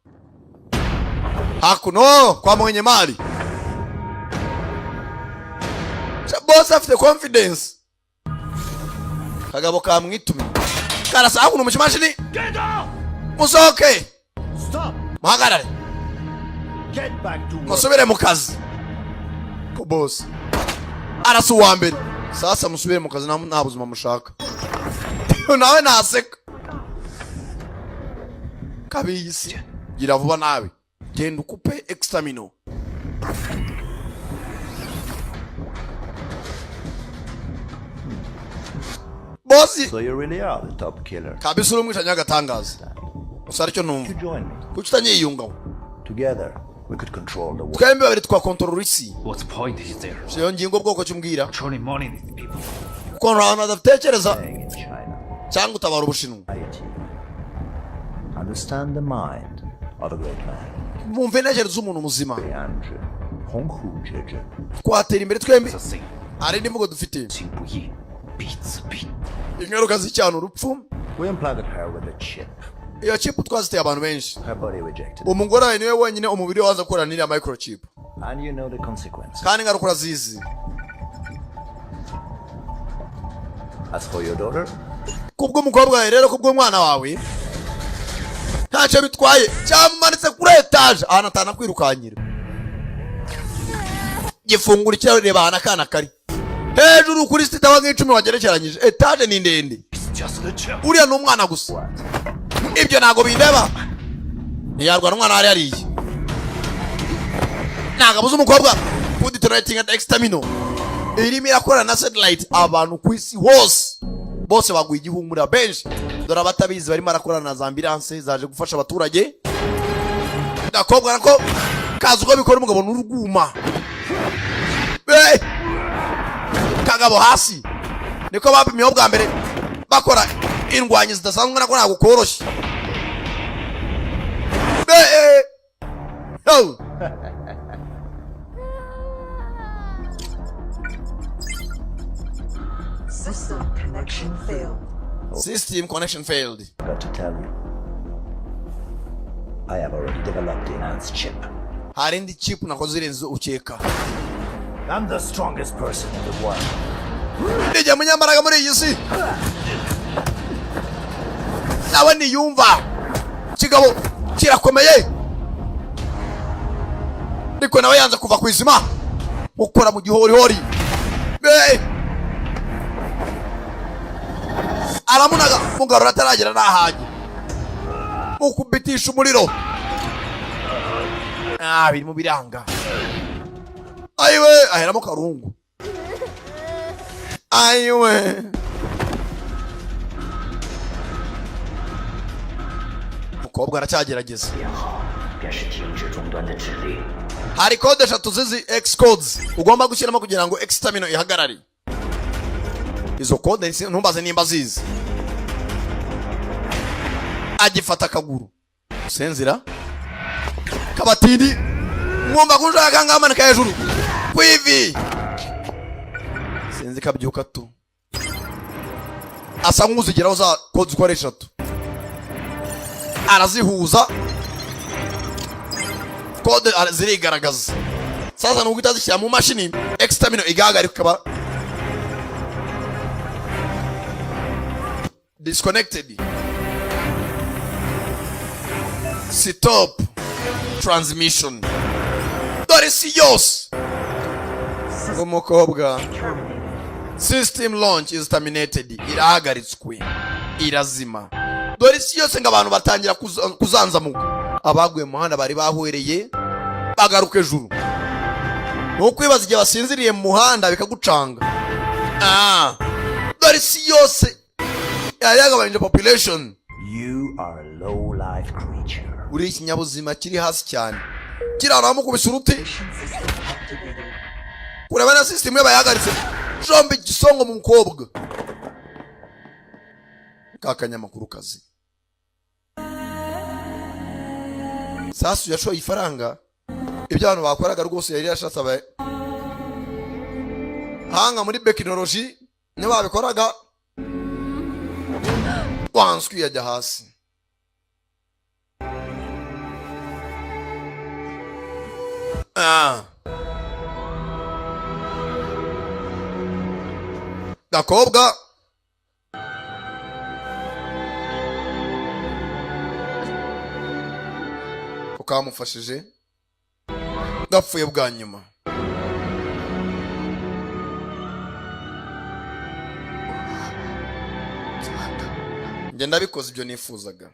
Hakuno kwa mwenye mali. Boss afite confidence. Kagabo kamwitumi. Karasa hakuno mushimashini. Musoke. Stop. Muhagarare. Get back to work. Musubire mu kazi. Ko boss. Arasu wa mbere. Sasa musubire mu kazi nta buzima mushaka. Nawe naseka. Kabisi. Gira vuba nawe. Genda ukupe extermino. Bosi. So you really are the top killer. Kabisa umwisha nyagatangaza. Usari cyo numva. Kuchitanyiyunga. Together we could control the world. Twembe babiri twa control isi. What's the point is there? Siyo ngingo bwoko cyumbwira. Controlling money these people. Ko rana daftekereza. Cyangwa utabara ubushinwa. Understand the mind of a great man. Mumve nejerezo umuntu muzima. Twatera imbere twembi. Ari ndimo dufite. Ingaruka z'icyano urupfu. We implanted her with a chip. Iyo chip twaziteye abantu benshi. Her body rejected. Umugore we niwe wenyine umubiri waza gukora n'iriya microchip. And you know the consequences. Kandi ingaruka zizi. As for your daughter, kubwo umukobwa wawe rero kubwo umwana wawe ntacyo bitwaye cyamanitse kuri etage ahanatana kwirukanyira gifungura icyo reba hana kana kari hejuru kuri sita wa nk'icumi wagerekeranyije etage ni ndende uriya n'umwana gusa ibyo nago bindeba ntiyarwa n'umwana hari hariye nagabuze umukobwa ku detonating at extamino irimo irakora na satellite abantu ku isi hose bose baguye igihumura benshi dore abatabizi barimo arakorana na za ambulance zaje gufasha abaturage Gakobwa nako kazi uko bikora umugabo n'uruguma kagabo hasi niko bapimye bwa mbere bakora indwanyi zidasanzwe nako ntabwo koroshye System connection failed. System connection failed. Got to tell you, I have already developed the enhanced chip. Hari indi chip nakoze irenze ukeka. I'm the strongest person in the world. Nijya munyambaraga muri iyi si. Nawe niyumva. Kigabo kirakomeye. Niko nawe yanze kuva ku izima. Ukora mu gihorihori. Aramunaga mugarura ataragera nahaje. Mukubitisha umuriro. Biri mu biranga. Ayiwe aheramo karungu. Ayiwe. Mukobwa aracyagerageza. Hari code 3 zizi X codes ugomba gushyiramo kugira ngo extamino ihagarare. Izo code ntumbaze nimba zizi. Agifata kaguru. Senzira. Kabatindi. Mwumva kunjaka ngamanika hejuru. Kwivi. Senzi kabyuka tu. Asa nk'uzigeraho za code zikoresha tu. Arazihuza. Code zirigaragaza. Sasa nuko itazishyira mu mashini extamino igahagarika kaba disconnected. Stop transmission. Dorisios. Umukobwa. System launch is terminated. Irahagaritswe. Irazima. Dorisios ng'abantu batangira kuzanzamuka. Abaguye mu handa bari bahwereye bagaruka ejuru. Nukwibaza igihe basinziriye mu muhanda bikagucanga. Dorisios yagabanyije population. You are a low life creature. Uri ikinyabuzima kiri hasi cyane. Kirara mukubise uruti. Kureba na system yabayagaritse. Jombe gisongo mu mukobwa. Kakanyamakuru kazi. Sasu yashoye ifaranga. Ibyo abantu bakoraga rwose yari yashatse abaye. Hanga muri technology ne babikoraga. Wanswi yajya hasi. Gakobwa ukamufashije gapfuye bwa nyuma. Ngenda bikoze ibyo nifuzaga.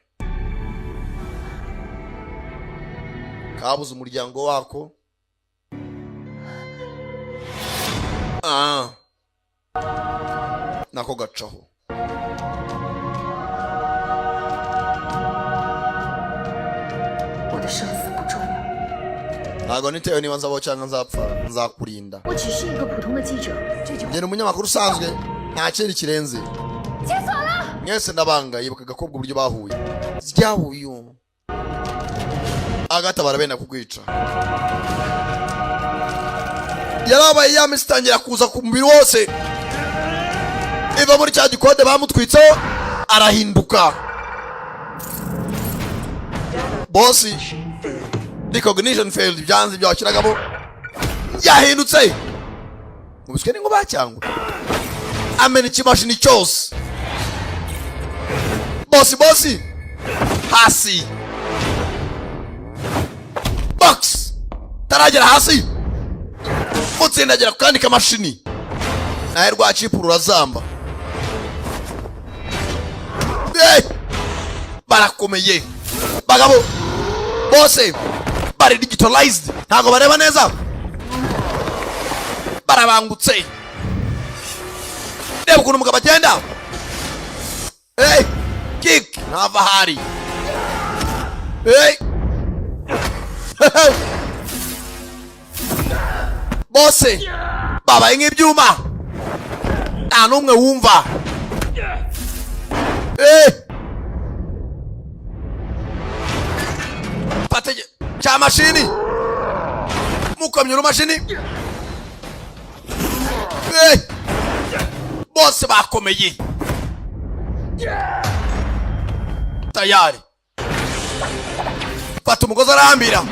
Kabuze umuryango wako. Nako gacaho. 生死不重要。 ntago nitewe niba nzabaho cyangwa nzapfa nzakurinda. 我只是一个普通的记者，这句话。 Njye umunyamakuru usanzwe nta kindi kirenze. 解锁了。 Mwese ndabanga yibuka Gakobwa uburyo bahuye. Zyahuye. Agatabara benda kugwica. Yarabaye yamistangira kuza ku mubiri wose. Iva muri cya gikode bamutwitseho arahinduka. Bosi recognition failed byanze byakiragamo yahindutse. Mubiswe ningo bacyangwa. Amena ikimashini cyose. Bosi hasi. Box taragera hasi. Mutsindagera kandi kamashini. Naye rwacipura urazamba. Barakomeye. Bagabo. Bose bari digitalized. Ntago bareba neza. Barabangutse. Reba ukuntu umugabo agenda. Kick. Ntava hari. Bose babaye nk'ibyuma. Nta n'umwe wumva. Patege cha mashini. Mukamyura mashini. Bose bakomeye. Tayari. Fata umugozi arambira.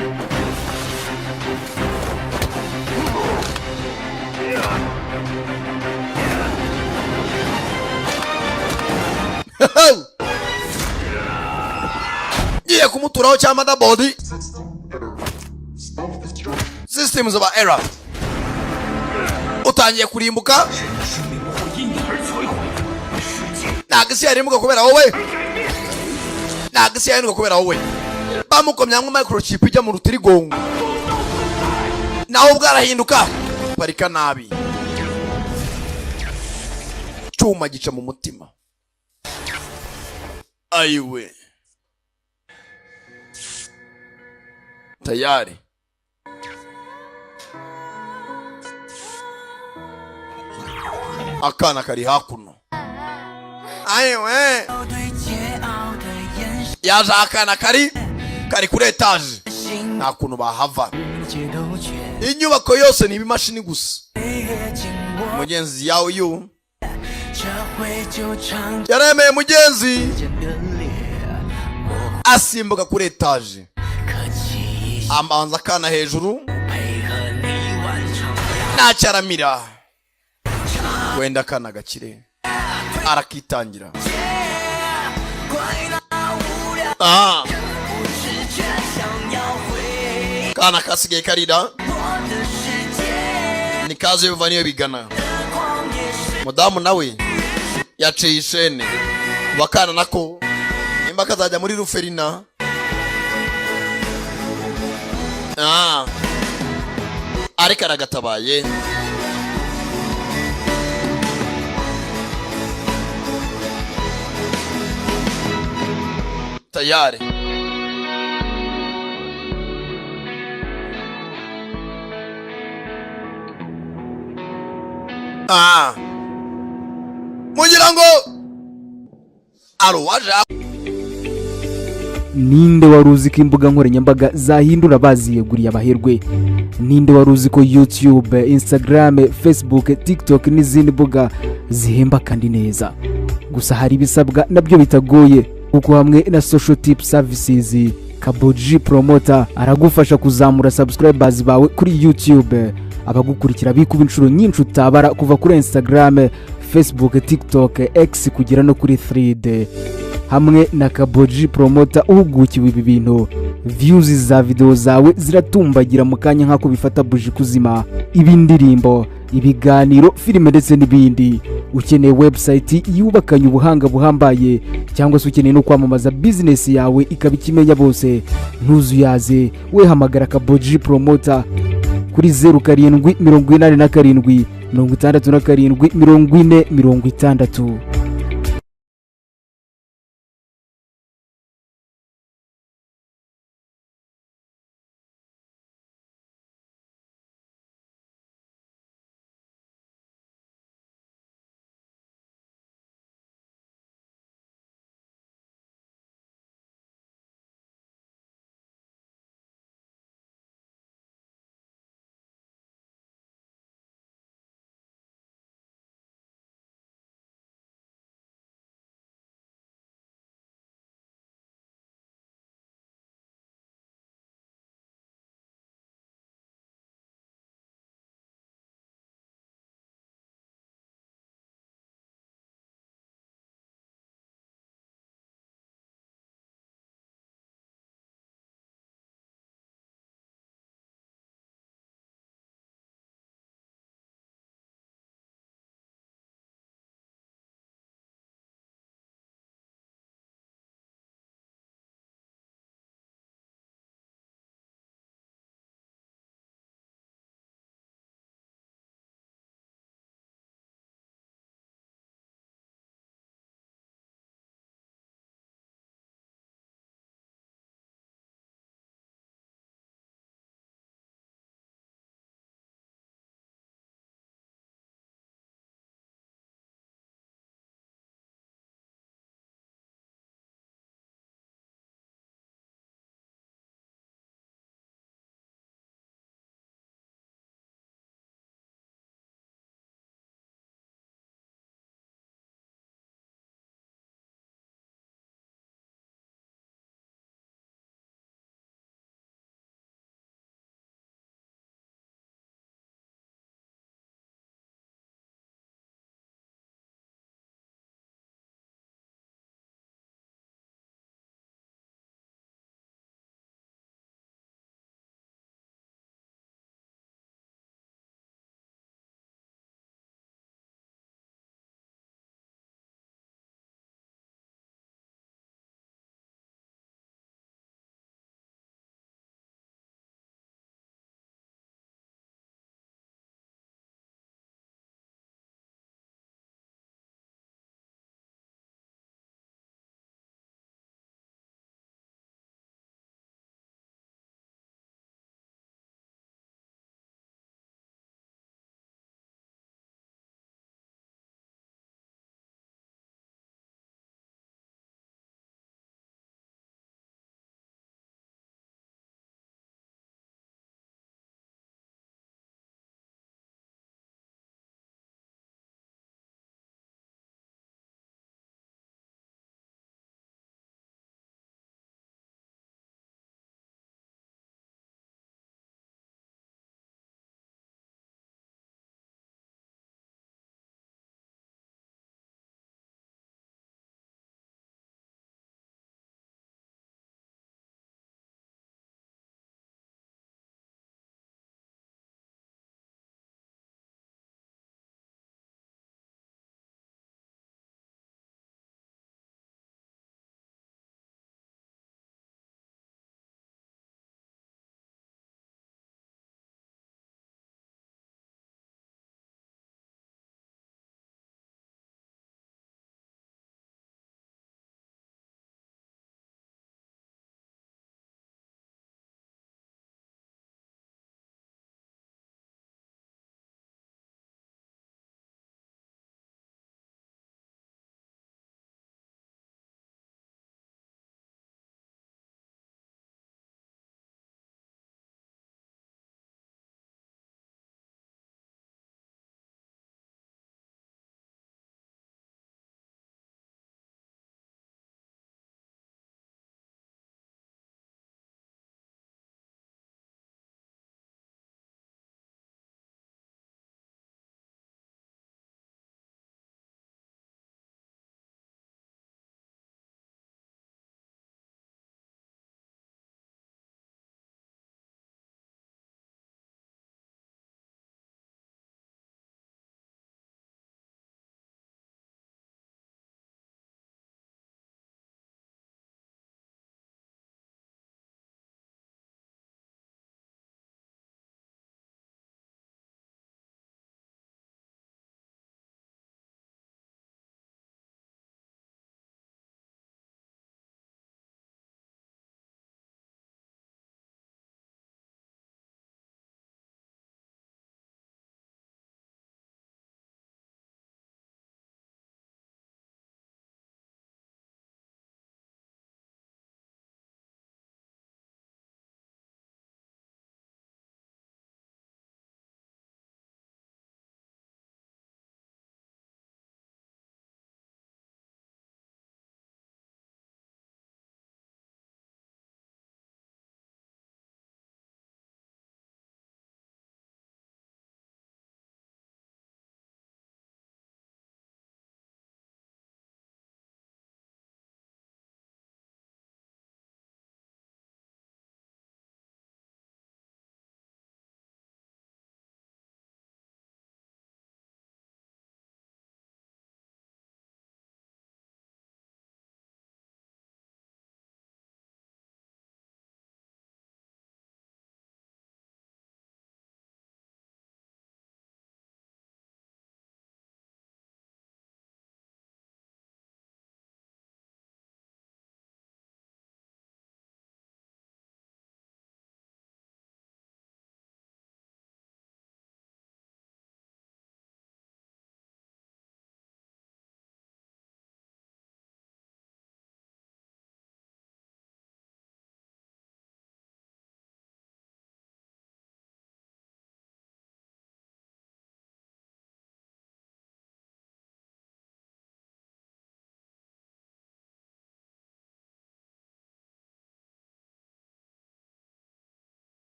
Niye kumuturaho cyangwa motherboard. Systems of error. Utangiye kurimbuka. Nagisi yarimbuka kubera wowe. Nagisi yarimbuka kubera wowe. Bamukomya ngo microchip ijya mu rutirigongo. Naho bwarahinduka. Parika nabi. Cyuma gica mu mutima. Ayiwe. Tayari. Akana kari hakuno. Ayiwe. Yaje akana kari kuri etage. Nta kuntu bahava. Inyubako yose ni ibimashini gusa. Mugenzi yawe yu. Yaremeye mugenzi. Asimbuka kuri etage. Amanza akana hejuru. Nacaramira. Wenda akana gakire. Arakitangira. Kana kasigaye karira. Ni kazi y'ubuvaniyo bigana. Mudamu nawe yaciye ishene. Bakana nako imba kazajya muri ruferina. Ariko aragatabaye. Tayari. Mugira ngo aruwaje. Ninde waruzi ko imbuga nkoranyambaga zahindura baziyeguriye abaherwe? Ninde waruzi ko YouTube, Instagram, Facebook, TikTok n'izindi mbuga zihemba kandi neza? Gusa hari ibisabwa nabyo bitagoye, kuko hamwe na social tip services Kaboji Promoter aragufasha kuzamura subscribers bawe kuri YouTube, abagukurikira bikuba inshuro nyinshi utabara, kuva kuri Instagram, Facebook, TikTok, X kugera no kuri 3D. Hamwe na Kaboji Promoter uhugukiwe ibi bintu, views za video zawe ziratumbagira mu kanya nk'ako bifata buji kuzima. Ibindirimbo, ibiganiro, filime ndetse n'ibindi. Ukeneye website yubakanye ubuhanga buhambaye, cyangwa se ukeneye no kwamamaza business yawe ikaba ikimenya bose, ntuzuyaze, we hamagara Kaboji Promoter kuri 0787 67 40 40.